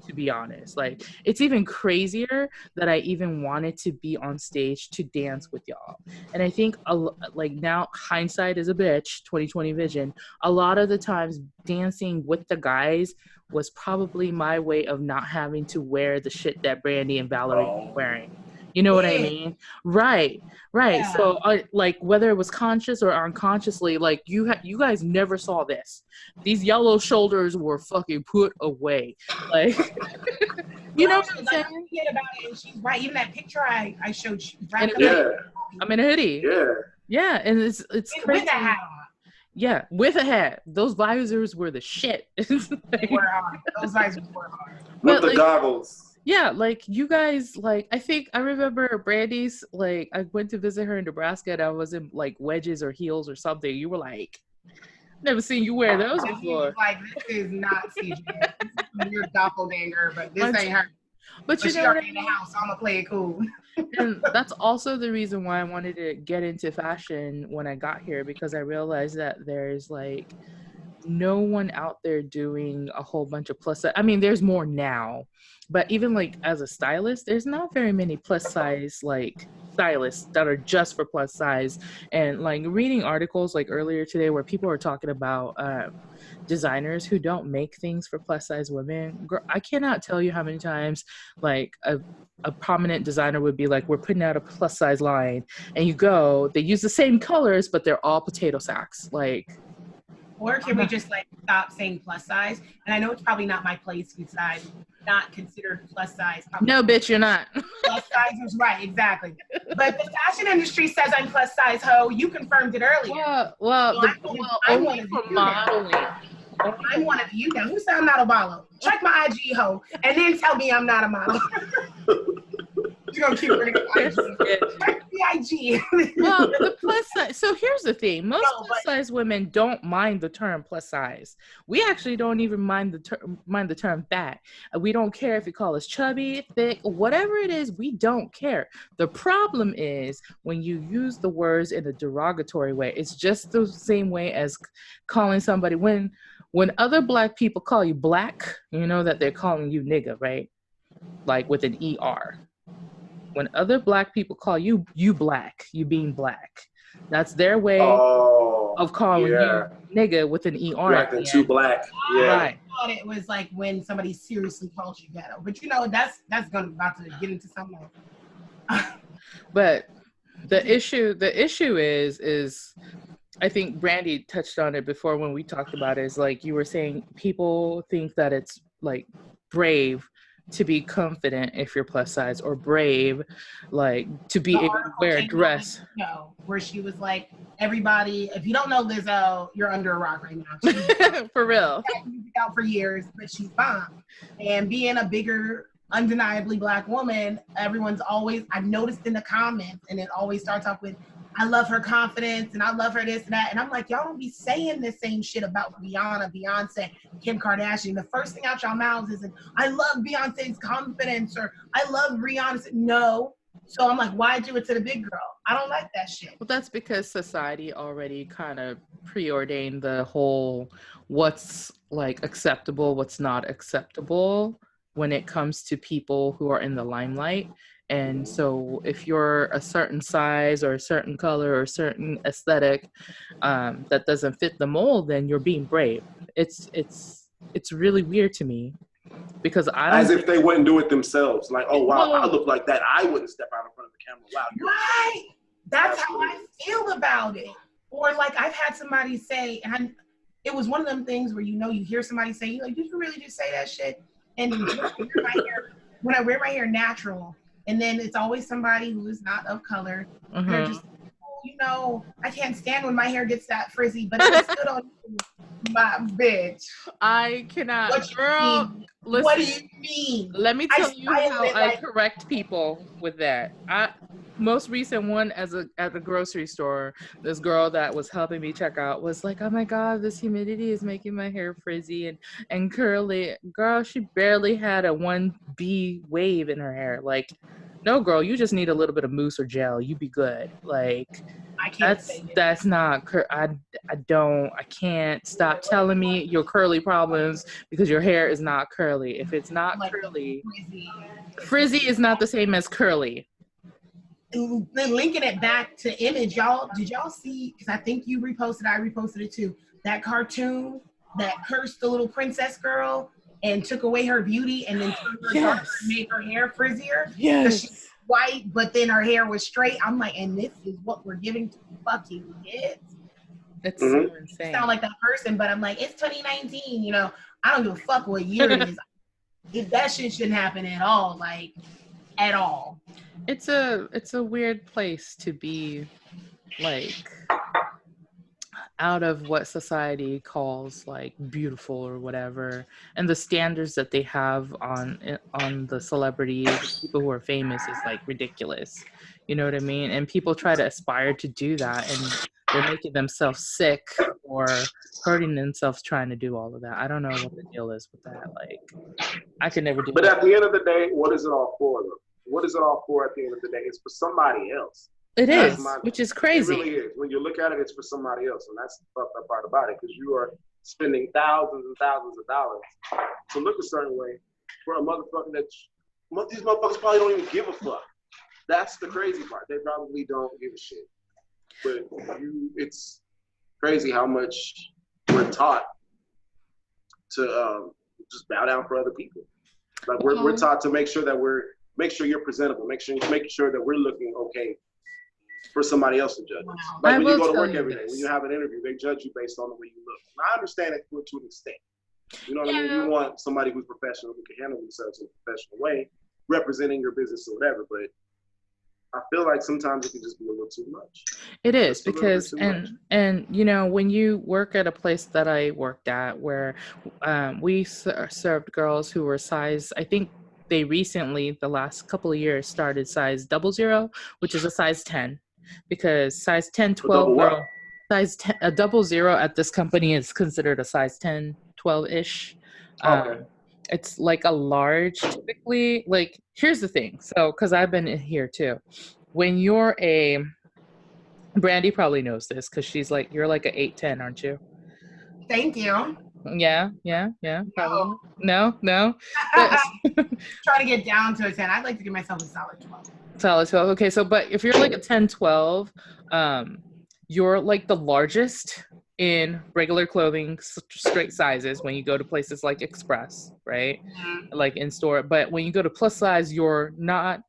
To be honest, like it's even crazier that I even wanted to be on stage to dance with y'all. And I think like now hindsight is a bitch, 2020 vision. A lot of the times dancing with the guys was probably my way of not having to wear the shit that Brandi and Valerie were wearing. You know what I mean? Right. Yeah. So like whether it was conscious or unconsciously, like you guys never saw this. These yellow shoulders were fucking put away. Like, you know what I'm saying? About it, and she's right. Even that picture I showed you. Right. I'm in a hoodie. Yeah, and it's crazy. With a hat on. Yeah, with a hat. Those visors were the shit. They were hard. Those visors were hard. With the goggles. Yeah, like you guys, like I think I remember Brandi's, like I went to visit her in Nebraska and I was in like wedges or heels or something. You were like, never seen you wear those before. Like, this is not CJ. This is your doppelganger, but this ain't her. But you she know already in the house, so I'm gonna play it cool. And that's also the reason why I wanted to get into fashion when I got here, because I realized that there's like no one out there doing a whole bunch of plus size. I mean, there's more now, but even like as a stylist, there's not very many plus size like stylists that are just for plus size. And like reading articles like earlier today where people are talking about designers who don't make things for plus size women. Girl, I cannot tell you how many times like a prominent designer would be like, we're putting out a plus size line, and you go, they use the same colors, but they're all potato sacks. Like, or can we just like stop saying plus size? And I know it's probably not my place because I'm not considered plus size. No, bitch, you're not. Plus size is right, exactly. But the fashion industry says I'm plus size, ho. You confirmed it earlier. I'm only for modeling. I'm one of you now. Who said I'm not a model? Check my IG, ho, and then tell me I'm not a model. You're gonna keep bringing up IG. Check the IG. Well, the plus size. So here's the thing: most plus size women don't mind the term plus size. We actually don't even mind the term fat. We don't care if you call us chubby, thick, whatever it is. We don't care. The problem is when you use the words in a derogatory way. It's just the same way as calling somebody when other Black people call you black, you know that they're calling you nigga, right? Like with an ER. When other Black people call you black, you being black. That's their way of calling you nigga with an ER. You're acting too black. Yeah. Right. I thought it was like when somebody seriously calls you ghetto. But you know, that's about to get into something else. But the issue is I think Brandi touched on it before when we talked about it, is like you were saying, people think that it's like brave to be confident if you're plus size, or brave like to be able to wear a dress. No, where she was like, everybody, if you don't know Lizzo, you're under a rock right now. For real. She's been out for years, but she's bomb. And being a bigger, undeniably Black woman, everyone's always, I've noticed in the comments, and it always starts off with, I love her confidence and I love her this and that. And I'm like, y'all don't be saying the same shit about Rihanna, Beyonce, Kim Kardashian. The first thing out y'all mouths is, I love Beyonce's confidence or I love Rihanna's. No. So I'm like, why do it to the big girl? I don't like that shit. Well, that's because society already kind of preordained the whole what's like acceptable, what's not acceptable when it comes to people who are in the limelight. And so if you're a certain size or a certain color or a certain aesthetic that doesn't fit the mold, then you're being brave. It's really weird to me because I don't. As if they wouldn't do it themselves. Like, oh wow, I look like that. I wouldn't step out in front of the camera. Wow. Right. That's how I feel about it. Or like I've had somebody say, and it was one of them things where you hear somebody say, you like, did you really just say that shit? And when I wear my hair natural, and then it's always somebody who is not of color. And they're just, I can't stand when my hair gets that frizzy, but it looks good on you, my bitch. I cannot. Girl, listen, what do you mean? Let me tell you how I correct people with that. Most recent one at the grocery store, this girl that was helping me check out was like, oh my God, this humidity is making my hair frizzy and curly. Girl, she barely had a 1B wave in her hair. Like, no, girl, you just need a little bit of mousse or gel. You be good. Like, I can't that's not, I can't. Stop telling me your curly problems because your hair is not curly. If it's not curly, frizzy is not the same as curly. And then linking it back to Image, did y'all see, because I think you reposted, I reposted it too, that cartoon that cursed the little princess girl and took away her beauty and then turned her darker and made her hair frizzier? Yes. She's white, but then her hair was straight. I'm like, and this is what we're giving to fucking kids? It's so insane. Sound like that person, but I'm like, it's 2019, I don't give a fuck what year it is. That shit shouldn't happen at all, like, at all. It's a weird place to be, like, out of what society calls like beautiful or whatever, and the standards that they have on the celebrities, people who are famous, is like ridiculous. You know what I mean? And people try to aspire to do that, and they're making themselves sick or hurting themselves trying to do all of that. I don't know what the deal is with that. Like, I could never do But that. At the end of the day, what is it all for, though? What is it all for at the end of the day? It's for somebody else. It is, which is crazy. It really is. When you look at it, it's for somebody else. And that's the fucked up part about it, because you are spending thousands and thousands of dollars to look a certain way for a motherfucker that these motherfuckers probably don't even give a fuck. That's the crazy part. They probably don't give a shit. But it's crazy how much we're taught to just bow down for other people. Like we're taught to make sure you're presentable, make sure that we're looking okay for somebody else to judge us. Like when you go to work every day, when you have an interview, they judge you based on the way you look. And I understand it to an extent. You know what I mean? You want somebody who's professional, who can handle themselves in a professional way, representing your business or whatever. But I feel like sometimes it can just be a little too much. It is, because and when you work at a place that I worked at, where we served girls who were size, I think they recently, the last couple of years, started size 00, which is a size 10, because size 10, 12 girl, size 10, a 00 at this company is considered a size 10, 12-ish. Okay. It's like a large typically. Like, here's the thing. So, because I've been in here too. When you're Brandi probably knows this, because she's like, you're like a 8'10", aren't you? Thank you. Yeah. Probably. No. Try to get down to a 10. I'd like to give myself a solid 12. Solid 12. Okay, so but if you're like a 10, 12, you're like the largest in regular clothing, straight sizes, when you go to places like Express, right? Mm-hmm. Like in store. But when you go to plus size, you're not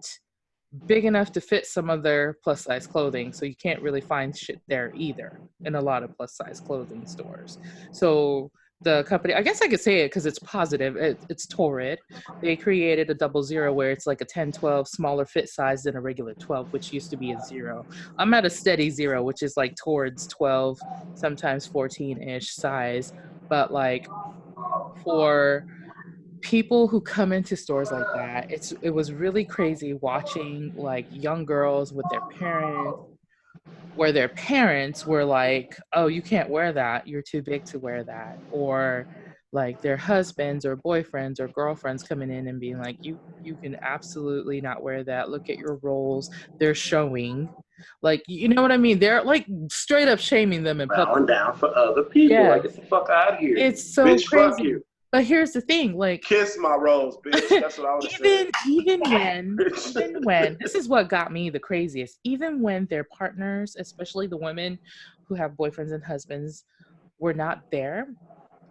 big enough to fit some of their plus size clothing, so you can't really find shit there either in a lot of plus size clothing stores. So the company, I guess I could say it because it's positive, it's Torrid. They created a 00 where it's like a 10, 12 smaller fit size than a regular 12, which used to be a 0. I'm at a steady 0, which is like towards 12, sometimes 14-ish size. But like for people who come into stores like that, it was really crazy watching like young girls with their parents where their parents were like, oh, you can't wear that, you're too big to wear that, or like their husbands or boyfriends or girlfriends coming in and being like, you can absolutely not wear that, look at your rolls, they're showing, like, you know what I mean, they're like straight up shaming them in public. Bowing down for other people. Yeah, like, get the fuck out of here. It's so bitch, crazy. Fuck you. But here's the thing, like, kiss my rolls, bitch. That's what I would say. Even when this is what got me the craziest. Even when their partners, especially the women who have boyfriends and husbands, were not there,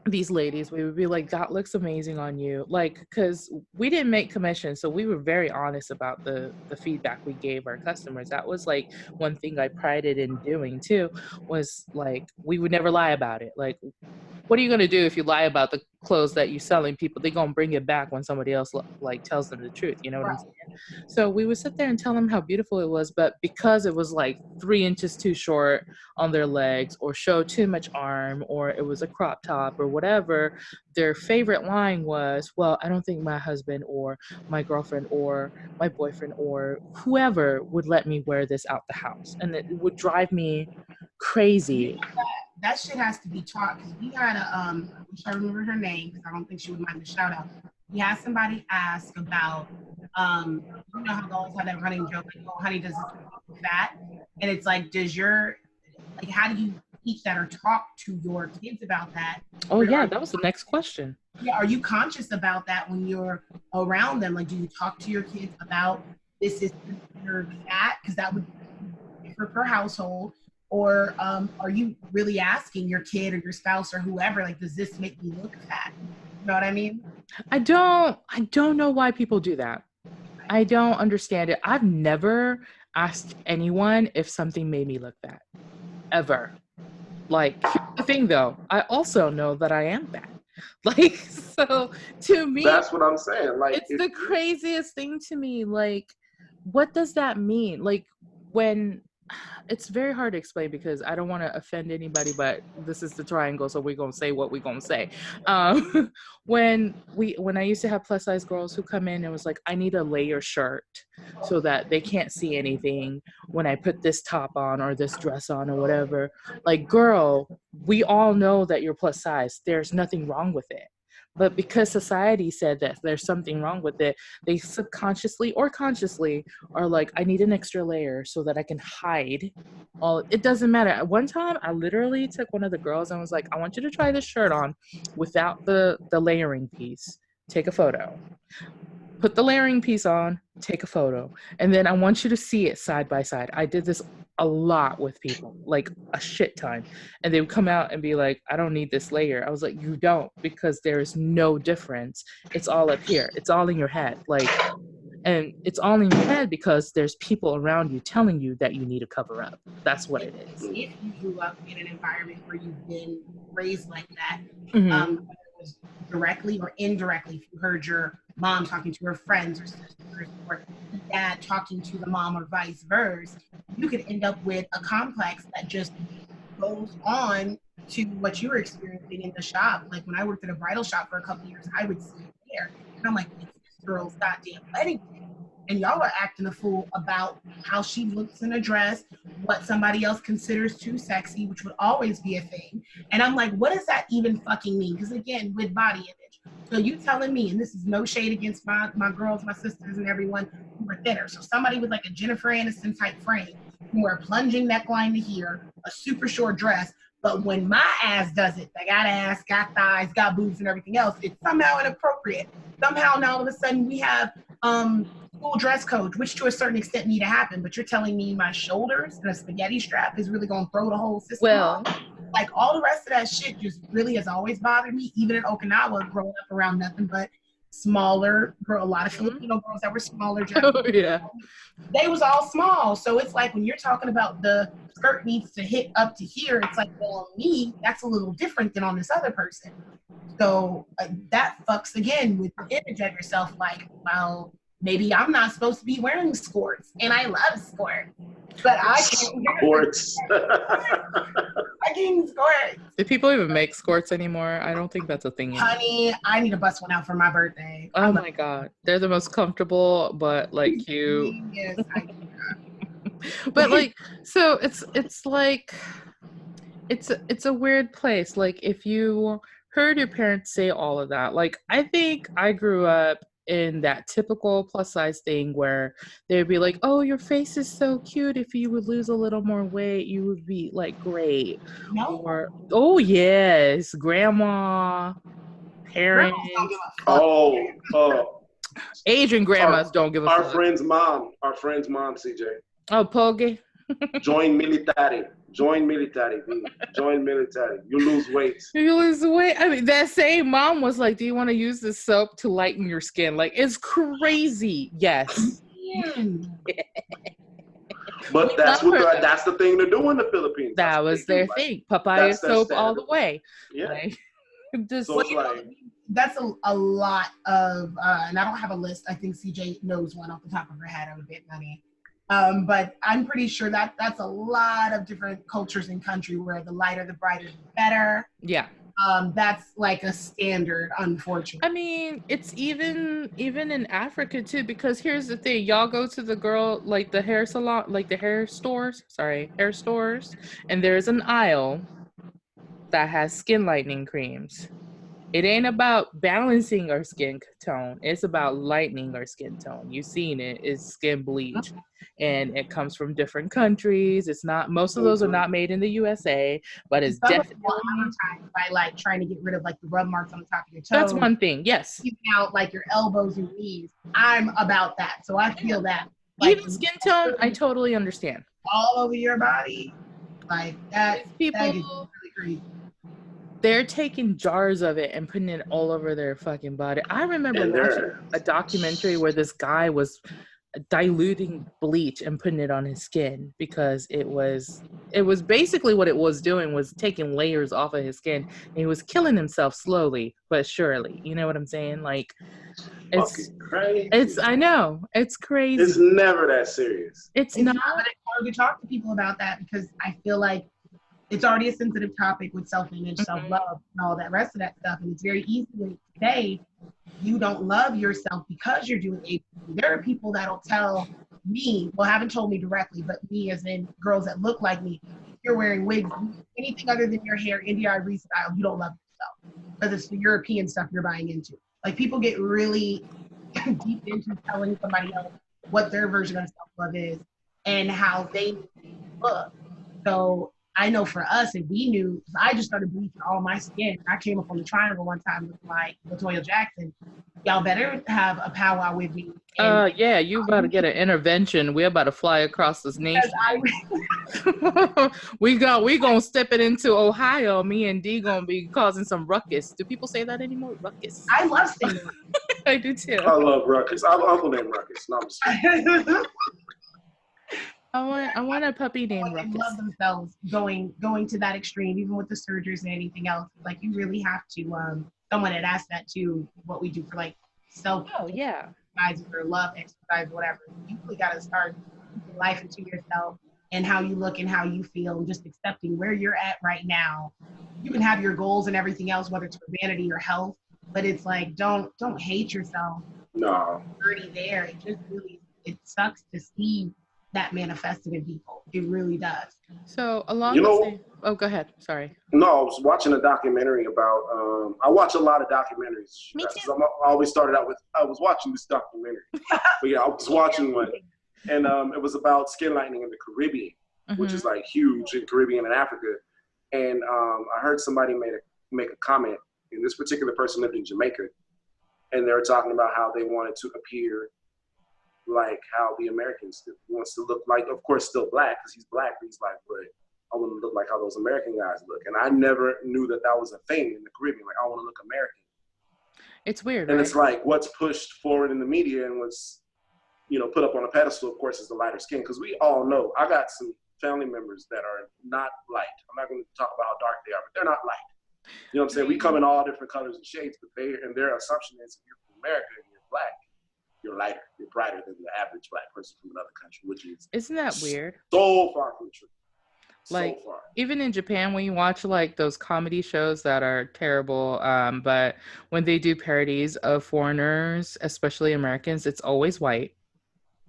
these ladies, we would be like, that looks amazing on you. Like, because we didn't make commission, so we were very honest about the feedback we gave our customers. That was like one thing I prided in doing too, was like, we would never lie about it. Like, what are you going to do if you lie about the clothes that you're selling people? They're going to bring it back when somebody else like tells them the truth. You know what I'm saying? So we would sit there and tell them how beautiful it was, but because it was like 3 inches too short on their legs, or show too much arm, or it was a crop top or whatever, their favorite line was, well, I don't think my husband or my girlfriend or my boyfriend or whoever would let me wear this out the house. And it would drive me crazy. That shit has to be taught, because we had I wish I remember her name, because I don't think she would mind the shout out. We had somebody ask about, you know how they always have that running joke, like, oh, honey, does this make fat? And it's like, how do you teach that or talk to your kids about that? Oh, yeah, that was the next question. Yeah, are you conscious about that when you're around them? Like, do you talk to your kids about this is considered fat? Because that would be per household. Or are you really asking your kid or your spouse or whoever, like, does this make me look fat? You know what I mean? I don't know why people do that. I don't understand it. I've never asked anyone if something made me look fat, ever. Like, here's the thing though, I also know that I am fat. Like, so to me, that's what I'm saying. Like, it's the craziest thing to me. Like, what does that mean? Like, when it's very hard to explain, because I don't want to offend anybody, but this is the triangle, so we're gonna say what we're gonna say. When I used to have plus size girls who come in and was like, I need a layer shirt so that they can't see anything when I put this top on or this dress on or whatever. Like, girl, we all know that you're plus size. There's nothing wrong with it. But because society said that there's something wrong with it, they subconsciously or consciously are like, I need an extra layer so that I can hide all. It doesn't matter. At one time, I literally took one of the girls and was like, I want you to try this shirt on without the layering piece. Take a photo. Put the layering piece on, take a photo. And then I want you to see it side by side. I did this a lot with people, like a shit ton. And they would come out and be like, I don't need this layer. I was like, you don't, because there is no difference. It's all up here. It's all in your head. Like, and it's all in your head because there's people around you telling you that you need to cover up. That's what it is. If you grew up in an environment where you've been raised like that, Mm-hmm. Whether it was directly or indirectly, if you heard your mom talking to her friends or sisters, or dad talking to the mom, or vice versa, you could end up with a complex that just goes on to what you were experiencing in the shop. Like, when I worked at a bridal shop for a couple of years, I would see it there, and I'm like, it's this girl's goddamn wedding day, and y'all are acting a fool about how she looks in a dress, what somebody else considers too sexy, which would always be a thing. And I'm like, what does that even fucking mean? Because again, with body image. So you telling me, and this is no shade against my girls, my sisters, and everyone who are thinner. So somebody with like a Jennifer Aniston type frame, who are plunging neckline to here, a super short dress, but when my ass does it, I got ass, got thighs, got boobs, and everything else, it's somehow inappropriate. Somehow now all of a sudden we have school dress code, which to a certain extent need to happen, but you're telling me my shoulders and a spaghetti strap is really going to throw the whole system off? Like, all the rest of that shit just really has always bothered me, even in Okinawa, growing up around nothing but smaller girl, a lot of Filipino girls that were smaller. Oh, yeah. They was all small. So it's like, when you're talking about the skirt needs to hit up to here, it's like, well, on me, that's a little different than on this other person. So that fucks again with the image of yourself. Like, well, maybe I'm not supposed to be wearing skirts, and I love skirts, but I can't wear skirts. I can't skirts. Do people even make skirts anymore? I don't think that's a thing anymore. Honey, I need to bust one out for my birthday. Oh my God. They're the most comfortable, but like cute. Yes, I do. But like, so it's like it's a weird place. Like if you heard your parents say all of that, like I think I grew up in that typical plus size thing where they'd be like, oh, your face is so cute, if you would lose a little more weight you would be like great. No. Or oh yes, grandma, parents, Grandmas don't give a fuck. Asian grandmas don't give a our fuck. Friend's mom, CJ. Oh, Pogi. Join military. Join military. Join military. You lose weight. You lose weight. I mean, that same mom was like, do you want to use this soap to lighten your skin? Like, it's crazy. Yes. But that's the thing to do in the Philippines. That was their thing. Papaya soap all the way. Yeah. Like, just, so it's like, that's a lot of, and I don't have a list. I think CJ knows one off the top of her head. I would bet money. But I'm pretty sure that's a lot of different cultures and country where the lighter, the brighter, the better. Yeah. That's like a standard, unfortunately. I mean, it's even in Africa too, because here's the thing. Y'all go to the hair salon, like the hair stores, and there's an aisle that has skin lightening creams. It ain't about balancing our skin tone. It's about lightening our skin tone. You've seen it. It's skin bleach. And it comes from different countries. It's not, most of those are not made in the USA, but it's definitely advertised by like trying to get rid of like the rub marks on the top of your toes. That's one thing, yes. Keeping out like your elbows and knees. I'm about that. So I feel that. Like, even skin tone, I totally understand. All over your body. Like that is really crazy. They're taking jars of it and putting it all over their fucking body. I remember watching a documentary where this guy was diluting bleach and putting it on his skin because it was basically what it was doing was taking layers off of his skin, and he was killing himself slowly but surely. You know what I'm saying? Like, it's crazy. I know it's crazy. It's never that serious. It's not. But it's hard to talk to people about that because I feel like it's already a sensitive topic with self-image, self-love, and all that rest of that stuff. And it's very easy to say you don't love yourself because you're doing it. There are people that'll tell me, well, haven't told me directly, but me as in girls that look like me, you're wearing wigs, anything other than your hair, India restyle, you don't love yourself. Because it's the European stuff you're buying into. Like people get really deep into telling somebody else what their version of self-love is and how they look. So I know for us, if we knew, I just started bleaching all my skin. I came up on the triangle one time with like Latoya Jackson. Y'all better have a powwow with me. Yeah, you about to get an intervention. We're about to fly across this nation. we gonna step it into Ohio. Me and D gonna be causing some ruckus. Do people say that anymore? Ruckus. I love saying ruckus. I do too. I love ruckus. I have an uncle named Ruckus. No, I'm just kidding. I want a puppy named Ruckus. They love themselves going to that extreme, even with the surgeries and anything else. Like you really have to. Someone had asked that too. What we do for like self. Oh yeah. Exercise or love exercise, whatever. You really got to start putting life into yourself and how you look and how you feel, and just accepting where you're at right now. You can have your goals and everything else, whether it's for vanity or health, but it's like don't hate yourself. No. You're already there. It just really sucks to see that manifested in people. It really does. So oh, go ahead. Sorry. No, I was watching a documentary about, I watch a lot of documentaries. Me too. I always started out with, I was watching this documentary. But yeah, I was watching one. And it was about skin lightening in the Caribbean, which is like huge in Caribbean and Africa. And I heard somebody make a comment, and this particular person lived in Jamaica. And they were talking about how they wanted to appear like how the Americans wants to look like, of course, still black, because he's black. He's like, but I want to look like how those American guys look. And I never knew that was a thing in the Caribbean. Like, I want to look American. It's weird, and right? It's like what's pushed forward in the media and what's, put up on a pedestal, of course, is the lighter skin. Because we all know, I got some family members that are not light. I'm not going to talk about how dark they are, but they're not light. You know what I'm saying? We come in all different colors and shades, but their assumption is if you're from America and you're black, you're lighter, you're brighter than the average black person from another country, which is isn't that weird? So far from the truth. Like, so far. Even in Japan, when you watch like those comedy shows that are terrible, but when they do parodies of foreigners, especially Americans, it's always white.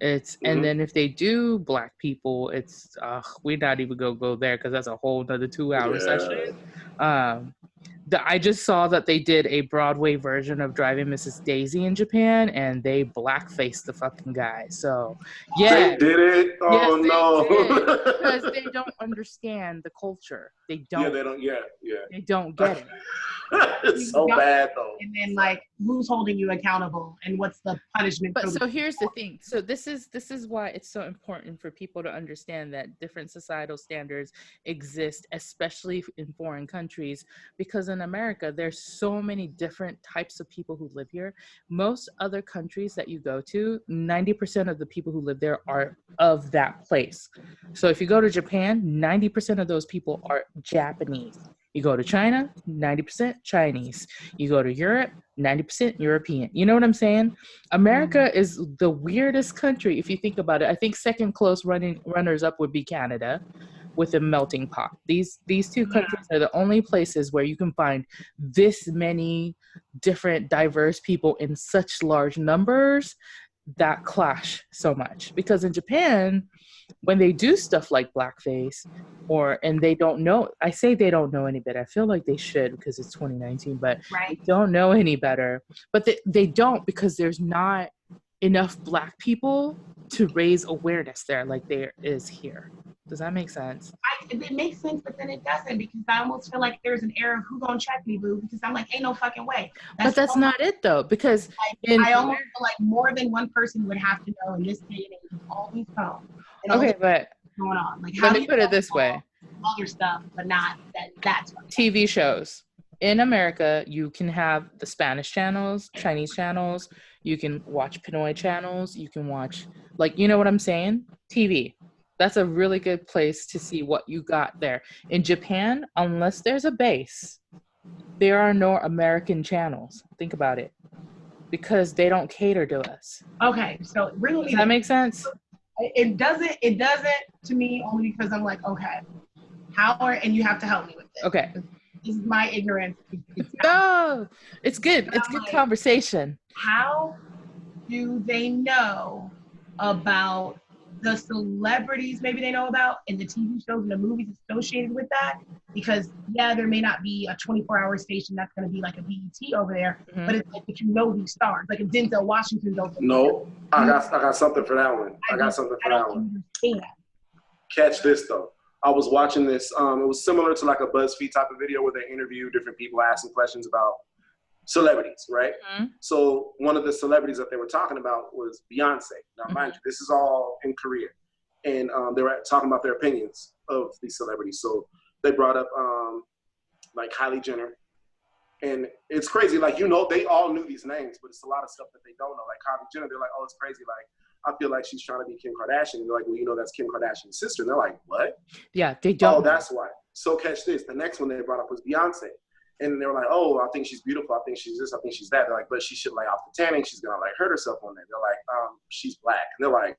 And then if they do black people, it's we're not even gonna go there because that's a whole nother 2-hour session. I just saw that they did a Broadway version of Driving Mrs. Daisy in Japan, and they blackfaced the fucking guy. So, yeah. They did it? Oh, yes, no. Because they don't understand the culture. They don't. Yeah, they don't. Yeah. They don't get it. It's so bad, though. And then, like, who's holding you accountable, and what's the punishment? But so here's the thing. So this is why it's so important for people to understand that different societal standards exist, especially in foreign countries, because in America there's so many different types of people who live here. Most other countries that you go to, 90% of the people who live there are of that place. So if you go to Japan, 90% of those people are Japanese. You go to China, 90% Chinese. You go to Europe, 90% European. You know what I'm saying? America is the weirdest country if you think about it. I think second close runners up would be Canada with a melting pot. These two countries are the only places where you can find this many different diverse people in such large numbers that clash so much. Because in Japan, when they do stuff like blackface and they don't know, I say they don't know any better. I feel like they should because it's 2019, but they don't know any better. But they don't, because there's not enough black people to raise awareness there like there is here. Does that make sense? It makes sense, but then it doesn't, because I almost feel like there's an era of who gonna check me, boo, because I'm like, ain't no fucking way. But that's not it, though, because I almost feel like more than one person would have to know in this day and age, all these phones. Okay, but going on. Like, let me put it this way. Other stuff, but not that's TV shows. In America, you can have the Spanish channels, Chinese channels, you can watch Pinoy channels, you can watch, like, you know what I'm saying? TV. That's a really good place to see what you got there. In Japan, unless there's a base, there are no American channels. Think about it. Because they don't cater to us. Okay, so really, does that make sense? It doesn't to me, only because I'm like, okay, and you have to help me with this. Okay. This is my ignorance. It's good. It's good conversation. How do they know about the celebrities maybe they know about and the TV shows and the movies associated with that? Because there may not be a 24-hour station that's going to be like a BET over there, but it's like that, you know, these stars, like if Denzel Washington's over there. No, I got something for that one. I got something for that one. Catch this though. I was watching this. It was similar to like a BuzzFeed type of video where they interview different people asking questions about celebrities, right? So one of the celebrities that they were talking about was Beyonce. Now, mind you, this is all in Korea. And they were talking about their opinions of these celebrities. So they brought up like Kylie Jenner. And it's crazy. Like, you know, they all knew these names, but it's a lot of stuff that they don't know. Like Kylie Jenner, they're like, oh, it's crazy. Like, I feel like she's trying to be Kim Kardashian. And they're like, well, you know, that's Kim Kardashian's sister. And they're like, what? Yeah, they don't. Oh, that's why. So catch this. The next one they brought up was Beyonce. And they were like, oh, I think she's beautiful. I think she's this. I think she's that. They're like, but she should lay off the tanning. She's going to like hurt herself one day. They're like, she's black. And they're like.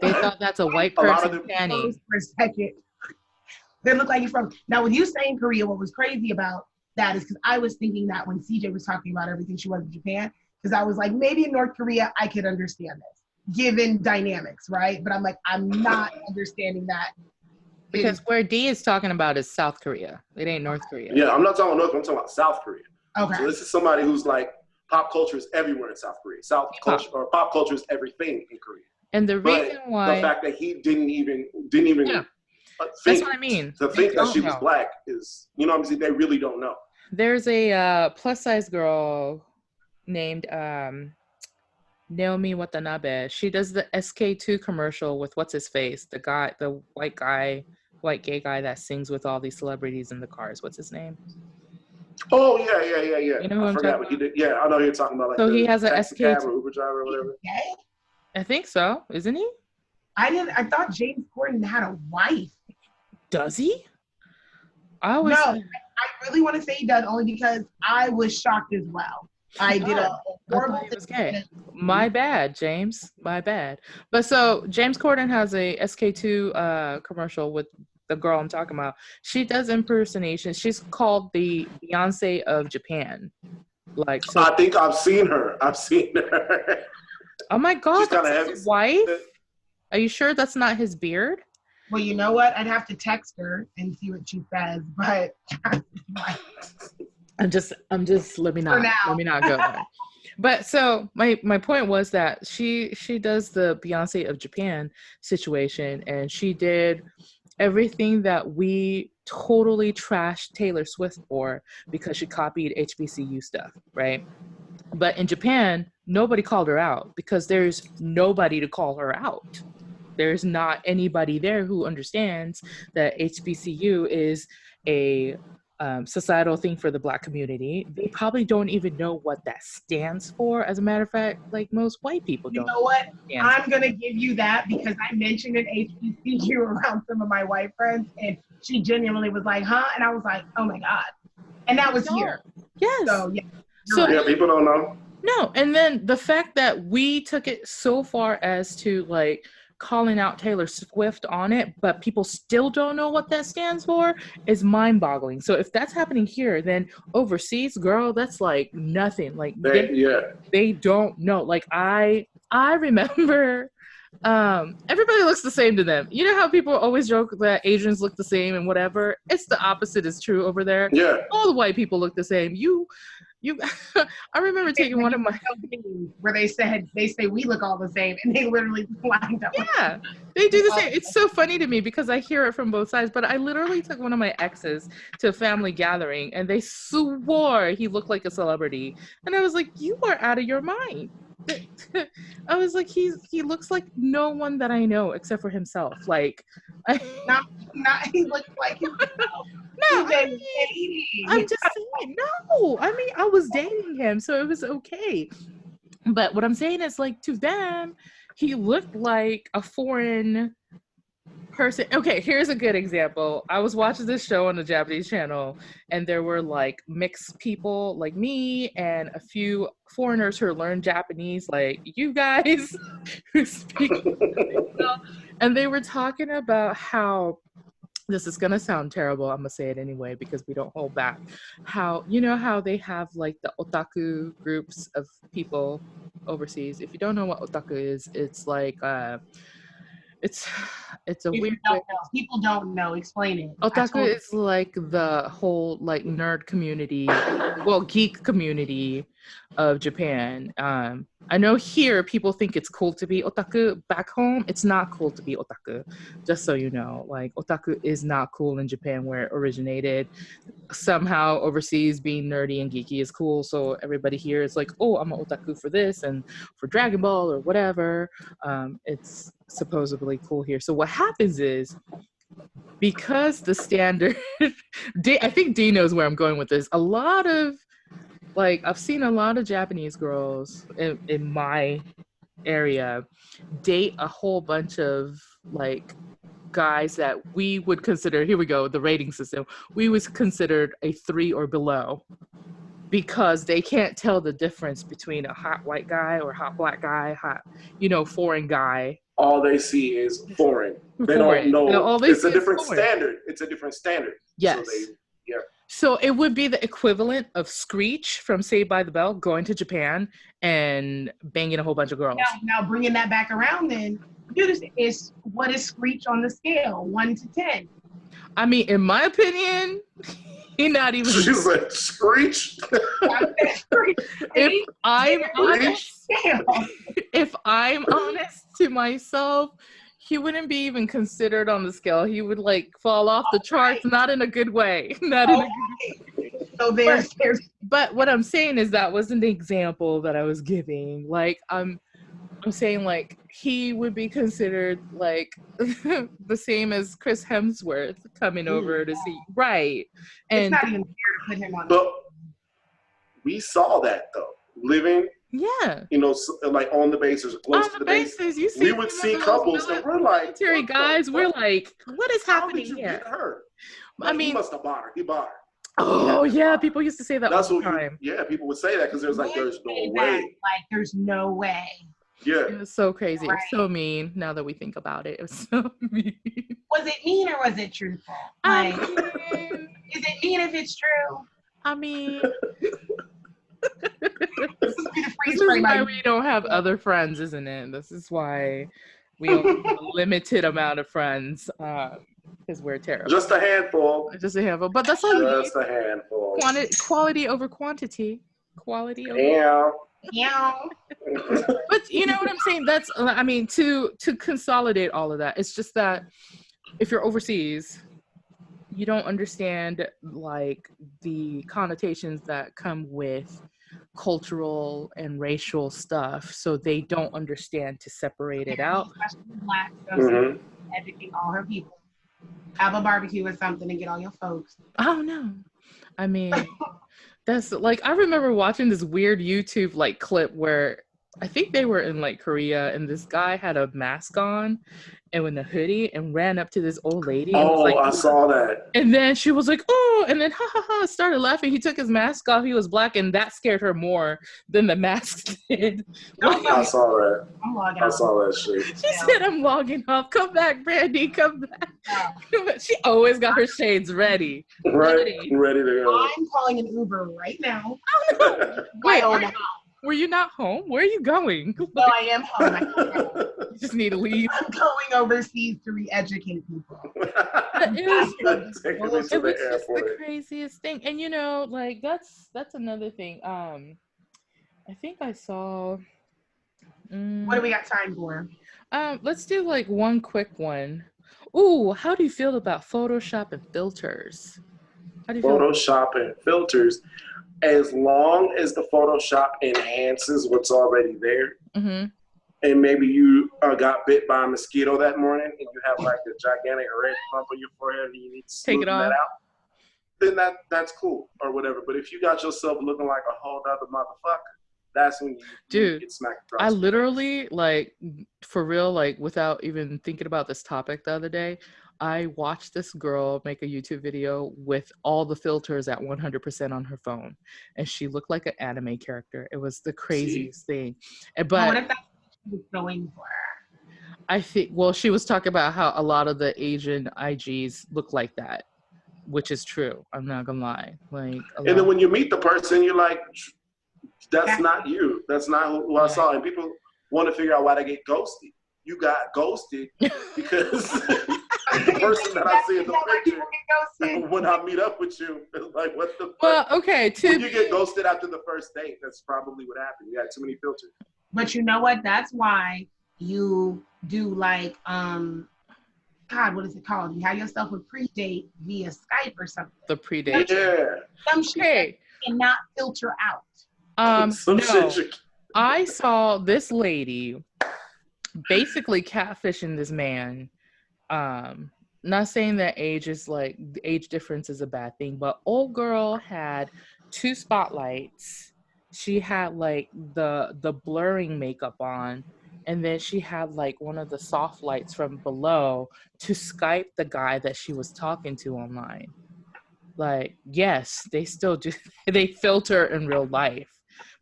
They thought that's a white person tanning. For a second. They look like you're from. Now, with you saying Korea, what was crazy about that is because I was thinking that when CJ was talking about everything she was in Japan, because I was like, maybe in North Korea, I could understand this, given dynamics, right? But I'm like, I'm not understanding that. Because where D is talking about is South Korea. It ain't North Korea. Yeah, I'm not talking about North Korea. I'm talking about South Korea. Okay. So this is somebody who's like, pop culture is everywhere in South Korea. Culture, or pop culture is everything in Korea. And the reason why. The fact that he didn't even yeah. That's what I mean. To think that she was black is, you know what I'm saying? They really don't know. There's a plus size girl named Naomi Watanabe. She does the SK2 commercial with what's his face, the white gay guy that sings with all these celebrities in the cars. What's his name? Oh yeah. You know who I'm talking about? Yeah, I know who you're talking about. Like, so he has a SK2 or Uber driver or whatever. I think so, isn't he? I thought James Corden had a wife. Does he? I really want to say he does, only because I was shocked as well. I did a horrible thing. My bad, James. My bad. But so James Corden has a SK2 commercial with the girl I'm talking about. She does impersonations. She's called the Beyonce of Japan. Like, so I think I've seen her. Oh my God, She's that's heavy. his wife? Are you sure that's not his beard? Well, you know what? I'd have to text her and see what she says, but I'm just let me not go there. But so my point was that she does the Beyonce of Japan situation, and she did everything that we totally trashed Taylor Swift for because she copied HBCU stuff, right? But in Japan, nobody called her out because there's nobody to call her out. There's not anybody there who understands that HBCU is a societal thing for the Black community. They probably don't even know what that stands for. As a matter of fact, like most white people don't. You know what? I'm going to give you that because I mentioned an HBCU around some of my white friends, and she genuinely was like, huh? And I was like, oh my God. And that was here. Yes. So, yeah. So, yeah, people don't know. No. And then the fact that we took it so far as to like calling out Taylor Swift on it, but people still don't know what that stands for is mind-boggling. So if that's happening here, then overseas, girl, that's like nothing. Like they don't know. Like I remember everybody looks the same to them. You know how people always joke that Asians look the same and whatever? It's the opposite is true over there. Yeah. All the white people look the same. You I remember taking one of my where they say we look all the same, and they literally lined up. Yeah, they do the same. It's so funny to me because I hear it from both sides. But I literally took one of my exes to a family gathering, and they swore he looked like a celebrity, and I was like, "You are out of your mind." I was like, he looks like no one that I know except for himself. Like, not he looks like himself. No, I'm just saying. No, I mean, I was dating him, so it was okay. But what I'm saying is, like, to them, he looked like a foreign person. Okay, here's a good example. I was watching this show on the Japanese channel, and there were like mixed people like me and a few foreigners who learned Japanese, like you guys who speak. And they were talking about how, this is gonna sound terrible, I'm gonna say it anyway because we don't hold back, how, you know how they have like the otaku groups of people overseas. If you don't know what otaku is, it's like it's a weird way. People don't know. Explain it. Otaku is like the whole like nerd community, well, geek community of Japan. I know here people think it's cool to be otaku. Back home, it's not cool to be otaku. Just so you know, like otaku is not cool in Japan where it originated. Somehow overseas being nerdy and geeky is cool, so everybody here is like, oh, I'm an otaku for this and for Dragon Ball or whatever. It's supposedly cool here. So what happens is, because the standard I think D knows where I'm going with this. A lot of, like, I've seen a lot of Japanese girls in my area date a whole bunch of like guys that we would consider, here we go, the rating system, we was considered a 3 or below, because they can't tell the difference between a hot white guy or hot black guy, hot, foreign guy. All they see is foreign. They don't know. It's a different standard. It's a different standard. Yes. So it would be the equivalent of Screech from Saved by the Bell going to Japan and banging a whole bunch of girls. Now bringing that back around, then, what is Screech on the scale, 1 to 10? I mean, in my opinion, he's not even. She's like, Screech? If I'm honest to myself, he wouldn't be even considered on the scale. He would like fall off the charts, not in a good way. Not in a good way. So there's. But what I'm saying is that wasn't the example that I was giving. Like I'm saying, like, he would be considered like the same as Chris Hemsworth coming over to see, right? And it's not even fair to put him on. But we saw that though, living. Yeah. Like on the bases, close to the bases. You see, we would see couples and we're like, military guys. We're like, what is happening here? Get her? Like, I mean, he must have bought her. He bought her. Oh yeah, people used to say that all the time. People would say that because there's there's no way. Like there's no way. Yeah. It was so crazy. Right. It was so mean. Now that we think about it, it was so mean. Was it mean or was it truthful? Like, is it mean if it's true? I mean, This is why we don't have other friends, isn't it? This is why we only have a limited amount of friends because we're terrible. Just a handful. Just a handful. But that's all you need. Just a handful. Quality over quantity. Quality over... Yeah. But you know what I'm saying? That's, I mean, to consolidate all of that, it's just that if you're overseas, you don't understand like the connotations that come with cultural and racial stuff, so they don't understand to separate it out. Black, so educate all her people. Have a barbecue or something and get all your folks. Oh no, I mean, that's like, I remember watching this weird YouTube like clip where I think they were in like Korea, and this guy had a mask on and with a hoodie and ran up to this old lady. And was like, I saw that. And then she was like, oh, and then ha ha ha, started laughing. He took his mask off. He was black, and that scared her more than the mask did. I saw that. I saw that shit. She said, I'm logging off. Come back, Brandi, come back. She always got her shades ready. Ready to go. I'm calling an Uber right now. Oh, no. Wait, were you not home? Where are you going? No, I am home. You just need to leave. I'm going overseas to re-educate people. It was just the craziest thing. And you know, like that's another thing. I think I saw... what do we got time for? Let's do like one quick one. Ooh, how do you feel about Photoshop and filters? How do you feel? Photoshop and filters. As long as the Photoshop enhances what's already there, and maybe you got bit by a mosquito that morning and you have like a gigantic red bump on your forehead and you need to smoothen that out, then that's cool or whatever. But if you got yourself looking like a whole other motherfucker, that's when you get smacked across. I literally, like, for real, like, without even thinking about this topic the other day, I watched this girl make a YouTube video with all the filters at 100% on her phone, and she looked like an anime character. It was the craziest thing. But what if that's what she was going for? I think, well, she was talking about how a lot of the Asian IGs look like that, which is true. I'm not gonna lie. Like, and then when you meet the person, you're like, that's not you. That's not who I saw. And people want to figure out why they get ghosted. You got ghosted because the person that I see in the picture, when I meet up with you, is like, what the fuck? Well, okay. When you get ghosted after the first date, that's probably what happened. You had too many filters. But you know what? That's why you do like, God, what is it called? You have yourself a pre-date via Skype or something. The pre-date. Yeah. Some shit cannot filter out. No. I saw this lady basically catfishing this man. Not saying that age difference is a bad thing, but old girl had 2 spotlights. She had like the blurring makeup on, and then she had like one of the soft lights from below to Skype the guy that she was talking to online. Like, yes, they still do. They filter in real life.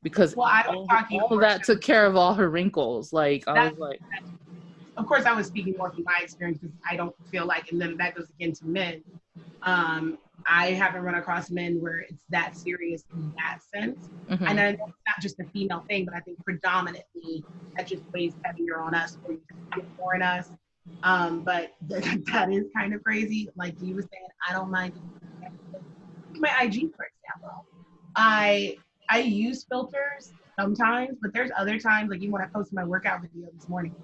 Because all of that took care of all her wrinkles. Like, I was like... Of course, I was speaking more from my experience because I don't feel like, and then that goes again to men. I haven't run across men where it's that serious in that sense. And I know it's not just a female thing, but I think predominantly that just weighs heavier on us or you get more in us. But that is kind of crazy. Like you were saying, I don't mind my IG, for example. I use filters sometimes, but there's other times, like even when I posted my workout video this morning,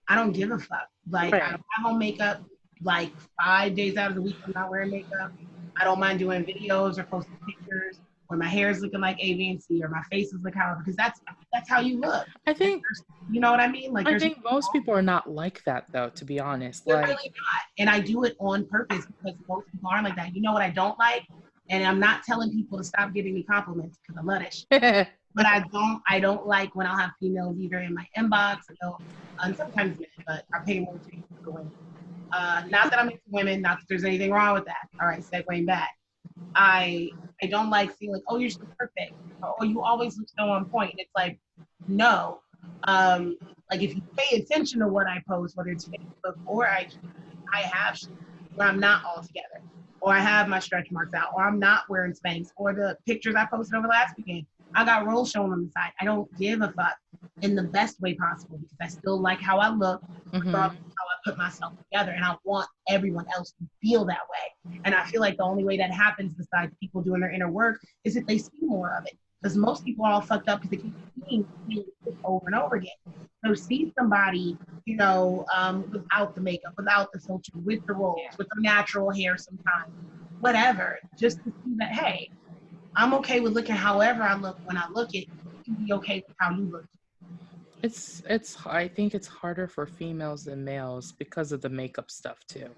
I don't give a fuck. Like I have on makeup like 5 days out of the week. I'm not wearing makeup. I don't mind doing videos or posting pictures where my hair is looking like A, B, and C, or my face is like how, because that's how you look. I think, you know what I mean? Like I think most people are not like that though, to be honest. They're really not. And I do it on purpose because most people aren't like that. You know what I don't like? And I'm not telling people to stop giving me compliments because I love that shit. But I don't like when I'll have females either in my inbox or sometimes men, but I pay more attention to women. Not that I'm into women, not that there's anything wrong with that. All right, segueing back. I don't like seeing like, oh, you're so perfect. Or, oh, you always look so on point. And it's like, no. Like if you pay attention to what I post, whether it's Facebook or IG, I have shit where I'm not all together. Or I have my stretch marks out, or I'm not wearing Spanx, or the pictures I posted over last weekend. I got rolls shown on the side. I don't give a fuck in the best way possible because I still like how I look, regardless of how I put myself together. And I want everyone else to feel that way. And I feel like the only way that happens besides people doing their inner work is if they see more of it. Because most people are all fucked up because they keep seeing it over and over again. So see somebody, you know, without the makeup, without the filter, with the rolls, with the natural hair sometimes, whatever, just to see that, hey, I'm okay with looking however I look when I look it. You can be okay with how you look. I think it's harder for females than males because of the makeup stuff too.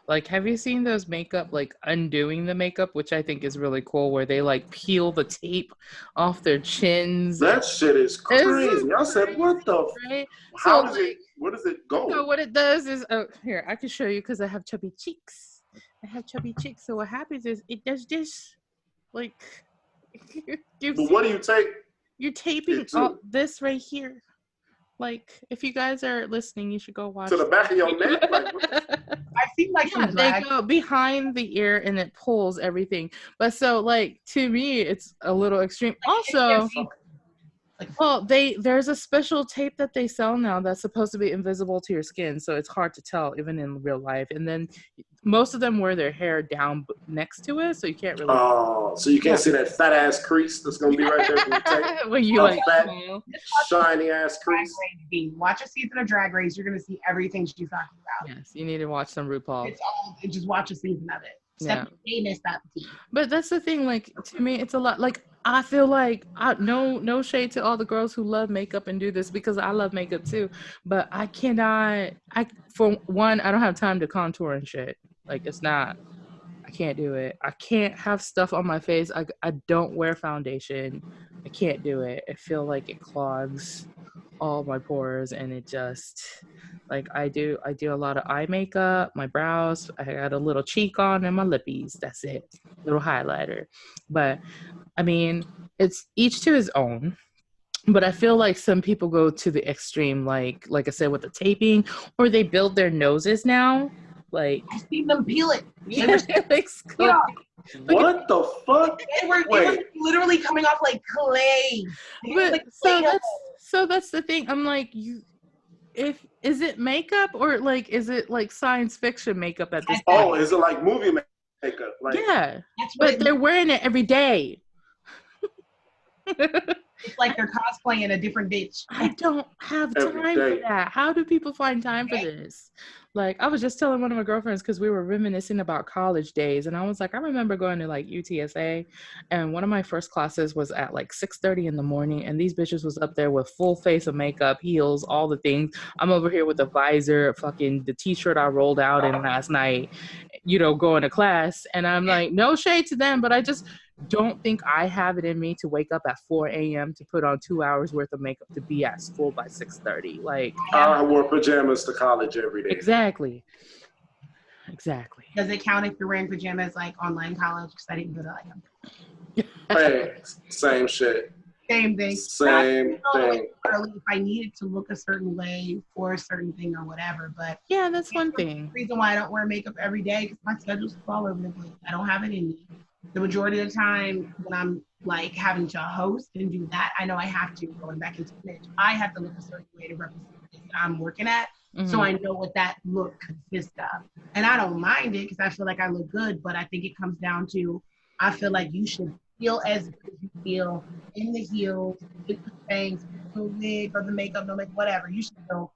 Like, have you seen those makeup, like undoing the makeup, which I think is really cool, where they like peel the tape off their chins? That shit is crazy. I said, what the? Right? How does it? Where does it go? So what it does is, here, I can show you because I have chubby cheeks. So what happens is it does this, like. But what do you take? You're taping all this right here. Like, if you guys are listening, you should go watch. To the back of your neck? Like, I see like some drag. They go behind the ear and it pulls everything. But so, like, to me, it's a little extreme. Also, well, there's a special tape that they sell now that's supposed to be invisible to your skin, so it's hard to tell even in real life. And then most of them wear their hair down next to it, so you can't really. Oh, so you can't see that fat ass crease that's gonna be right there when you take when you like fat, shiny ass crease. Watch a season of Drag Race, you're gonna see everything she's talking about. Yes, you need to watch some RuPaul. Just watch a season of it. But that's the thing. Like, to me, it's a lot. Like, I feel like no shade to all the girls who love makeup and do this because I love makeup too. But I cannot. For one, I don't have time to contour and shit. Like, it's not. I can't do it. I can't have stuff on my face. I don't wear foundation. I can't do it. I feel like it clogs all my pores, and it just. Like, I do a lot of eye makeup, my brows, I got a little cheek on, and my lippies. That's it. Little highlighter. But, I mean, it's each to his own. But I feel like some people go to the extreme, like I said, with the taping, or they build their noses now. Like, I see them peel it. What the fuck? They were literally coming off like clay. But, so that's the thing. I'm like, is it makeup or like is it like science fiction makeup at this point? Oh, is it like movie makeup? Like, yeah, but they're wearing it every day. It's like they're cosplaying a different bitch. I don't have time for that. How do people find time for this? Like, I was just telling one of my girlfriends because we were reminiscing about college days, and I was like, I remember going to like UTSA, and one of my first classes was at like 6:30 in the morning, and these bitches was up there with full face of makeup, heels, all the things. I'm over here with a visor, fucking the t-shirt I rolled out in last night, you know, going to class, and I'm like, no shade to them, but I just don't think I have it in me to wake up at 4 a.m. to put on 2 hours worth of makeup to be at school by 6:30. Like, I wore pajamas to college every day. Exactly. Does it count if you're wearing pajamas like online college? Because I didn't go to like Hey, same shit. Same thing. Same thing. If I needed to look a certain way for a certain thing or whatever, but yeah, that's one thing. The reason why I don't wear makeup every day because my schedule's all over the place. I don't have it in me. The majority of the time when I'm like having to host and do that, I know I have to, going back into image, I have to look a certain way to represent the thing that I'm working at. Mm-hmm. So I know what that look consists of. And I don't mind it because I feel like I look good, but I think it comes down to, I feel like you should feel as good as you feel in the heels, with the bangs, the wig or the makeup, no make whatever. You should feel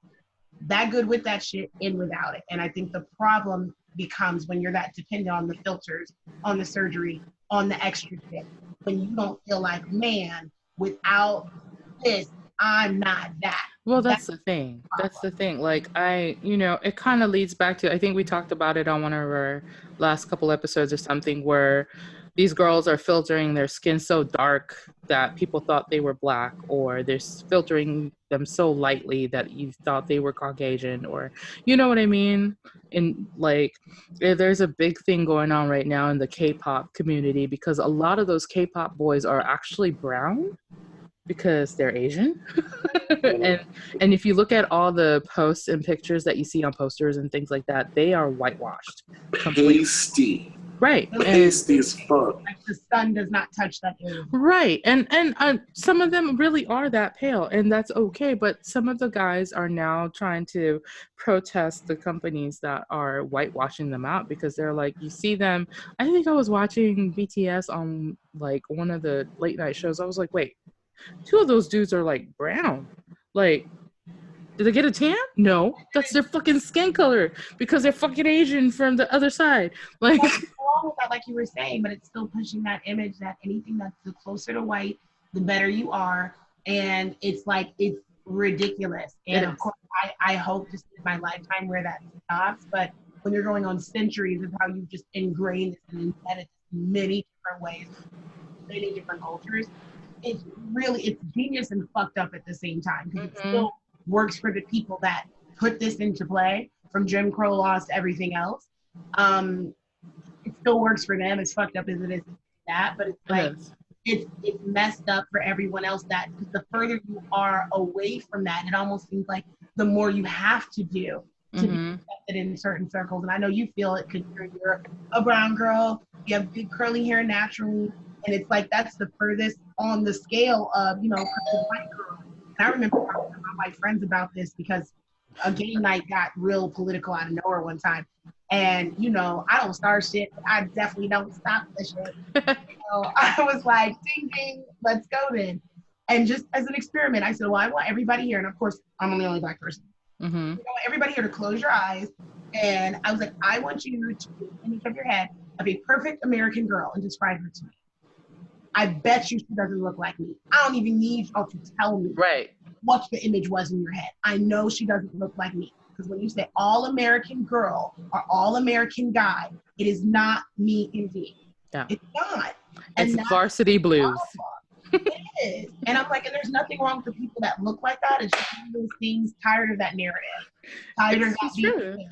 that good with that shit and without it. And I think the problem becomes when you're that dependent on the filters, on the surgery, on the extra shit. When you don't feel like, man, without this, I'm not that. Well, that's the thing. That's the thing. Like, it kind of leads back to, I think we talked about it on one of our last couple episodes or something, where these girls are filtering their skin so dark that people thought they were black, or they're filtering them so lightly that you thought they were Caucasian, or, you know what I mean? And like, there's a big thing going on right now in the K-pop community because a lot of those K-pop boys are actually brown because they're Asian. and if you look at all the posts and pictures that you see on posters and things like that, they are whitewashed. Pasty. Right. Pasty as fuck. Like the sun does not touch that area. Right. And some of them really are that pale, and that's okay. But some of the guys are now trying to protest the companies that are whitewashing them out, because they're like, you see them. I think I was watching BTS on like one of the late night shows. I was like, wait, two of those dudes are like brown. Like, did they get a tan? No, that's their fucking skin color, because they're fucking Asian from the other side. Like, wrong with that, like you were saying, but it's still pushing that image that anything that's the closer to white, the better you are. And it's like, it's ridiculous. And of course, I hope to see my lifetime where that stops. But when you're going on centuries of how you've just ingrained this and embedded in many different ways, many different cultures, it's genius and fucked up at the same time, because it still works for the people that put this into play, from Jim Crow laws to everything else. It still works for them, as fucked up as it is that, but it's like, it's messed up for everyone else, that because the further you are away from that, it almost seems like the more you have to do to be accepted in certain circles. And I know you feel it because you're a brown girl, you have big curly hair naturally, and it's like that's the furthest on the scale of, you know, white girl. And I remember talking to my friends about this, because a gay night got real political out of nowhere one time. And, you know, I don't start shit, but I definitely don't stop the shit. So I was like, ding, ding, let's go then. And just as an experiment, I said, well, I want everybody here. And of course, I'm the only Black person. I want everybody here to close your eyes. And I was like, I want you to think of your head of a perfect American girl and describe her to me. I bet you she doesn't look like me. I don't even need y'all to tell me what the image was in your head. I know she doesn't look like me. Because when you say all American girl or all American guy, it is not me indeed. Yeah. It's not. It's Varsity Blues. It is. And I'm like, and there's nothing wrong with the people that look like that. It's just one of those things, tired of that narrative. Tired of that being.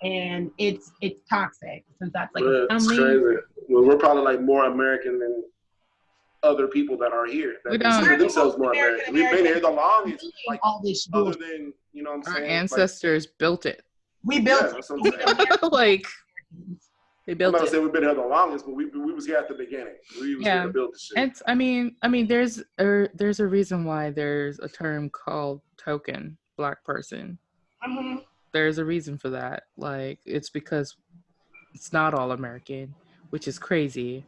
And it's toxic, since that's like it's crazy. Well, we're probably like more American than other people that are here. That consider themselves more American. We've been here the longest. Like, all this other than, you know what I'm saying? Our ancestors built it. We built it. Like, they built it. I'm not saying we've been here the longest, but we was here at the beginning. We was here to build the shit. It's, I mean, there's a reason why there's a term called token Black person. There's a reason for that. Like, it's because it's not all American, which is crazy.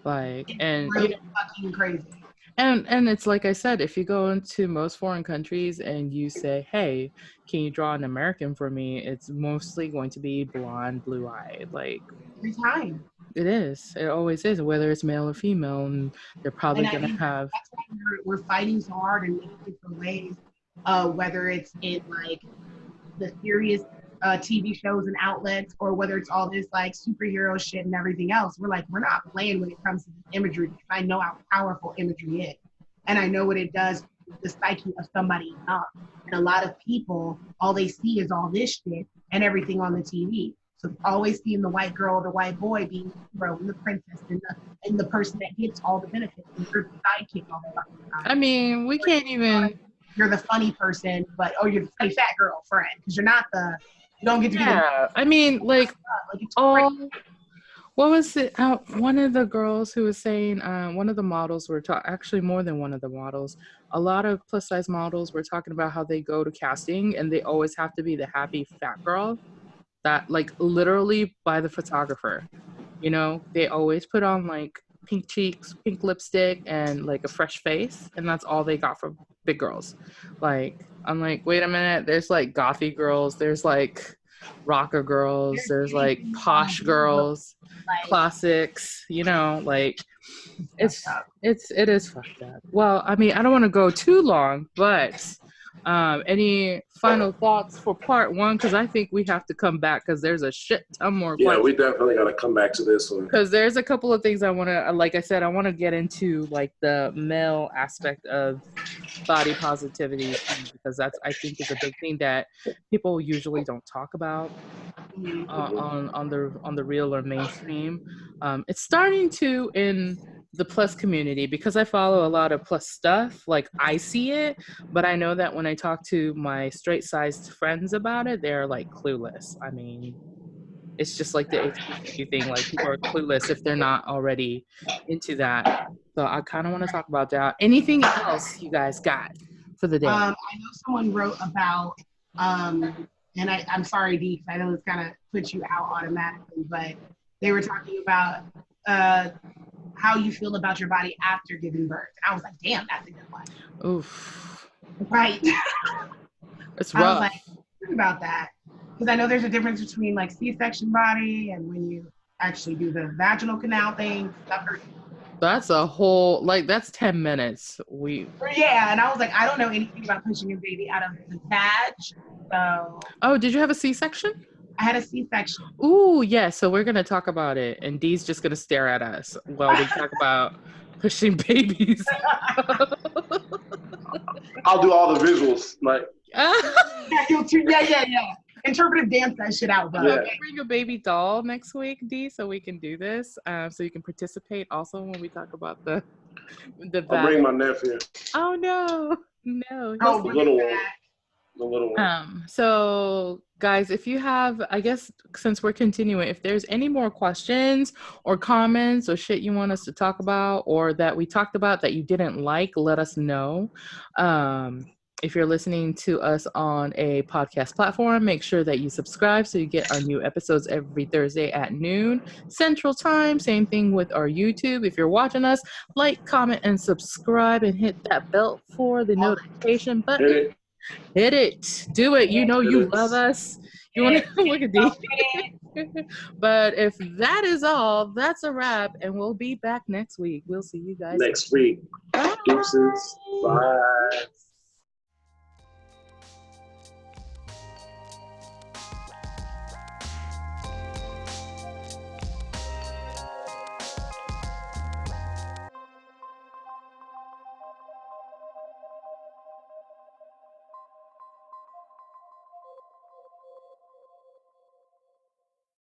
Like, and it's really fucking crazy. And it's like I said, if you go into most foreign countries and you say, hey, can you draw an American for me? It's mostly going to be blonde, blue-eyed. Like, every time. It is. It always is, whether it's male or female. And they're probably going to have... That's why we're fighting so hard in many different ways. Whether it's in, like, the serious TV shows and outlets, or whether it's all this, like, superhero shit and everything else. We're not playing when it comes to imagery, because I know how powerful imagery is. And I know what it does to the psyche of somebody young. And a lot of people, all they see is all this shit and everything on the TV. So always seeing the white girl or the white boy being the hero and the princess and the person that gets all the benefits, and you're the sidekick all the time. I mean, we can't even... You're the funny person, you're the funny fat girl friend, because you're not the... You don't get to be I mean, like what was it? One of the girls who was saying, one of the models were actually more than one of the models. A lot of plus size models were talking about how they go to casting and they always have to be the happy fat girl that, like, literally by the photographer. You know, they always put on like pink cheeks, pink lipstick, and like a fresh face, and that's all they got from big girls. Like, I'm like, wait a minute, there's like gothy girls, there's like rocker girls, there's like posh girls, classics, you know, like it is fucked up. Well, I mean, I don't want to go too long, but any final thoughts for part one? Because I think we have to come back, because there's a shit ton more questions. We definitely got to come back to this one, because there's a couple of things I want to, like I said, I want to get into, like the male aspect of body positivity, because that's, I think, is a big thing that people usually don't talk about on the real or mainstream. It's starting to in the plus community, because I follow a lot of plus stuff. Like, I see it, but I know that when I talk to my straight sized friends about it, they're like clueless. I mean, it's just like the HPV thing. Like people are clueless if they're not already into that. So I kind of want to talk about that. Anything else you guys got for the day? I know someone wrote about, and I'm sorry, Dee, because I know it's kind of puts you out automatically, but they were talking about how you feel about your body after giving birth. And I was like, damn, that's a good one. Oof. Right. It's rough. I was like, think about that. Because I know there's a difference between like C-section body and when you actually do the vaginal canal thing. That's a whole, like, that's 10 minutes. Yeah, and I was like, I don't know anything about pushing a baby out of the vag. So. Oh, did you have a C-section? I had a C-section. Ooh, yeah. So we're going to talk about it. And Dee's just going to stare at us while we talk about pushing babies. I'll do all the visuals. Like. Yeah. Interpretive dance that shit out, bro. Yeah. Bring a baby doll next week, Dee, so we can do this. So you can participate also when we talk about the I'll bring my nephew. Oh no. The little one. The little one. So guys, if you have, I guess since we're continuing, if there's any more questions or comments or shit you want us to talk about or that we talked about that you didn't like, let us know. If you're listening to us on a podcast platform, make sure that you subscribe so you get our new episodes every Thursday at noon Central Time. Same thing with our YouTube. If you're watching us, like, comment, and subscribe and hit that bell for the notification button. Hit it. Do it. You know you love us. You want to look at these. But if that is all, that's a wrap. And we'll be back next week. We'll see you guys next week. Bye. Deuces. Bye.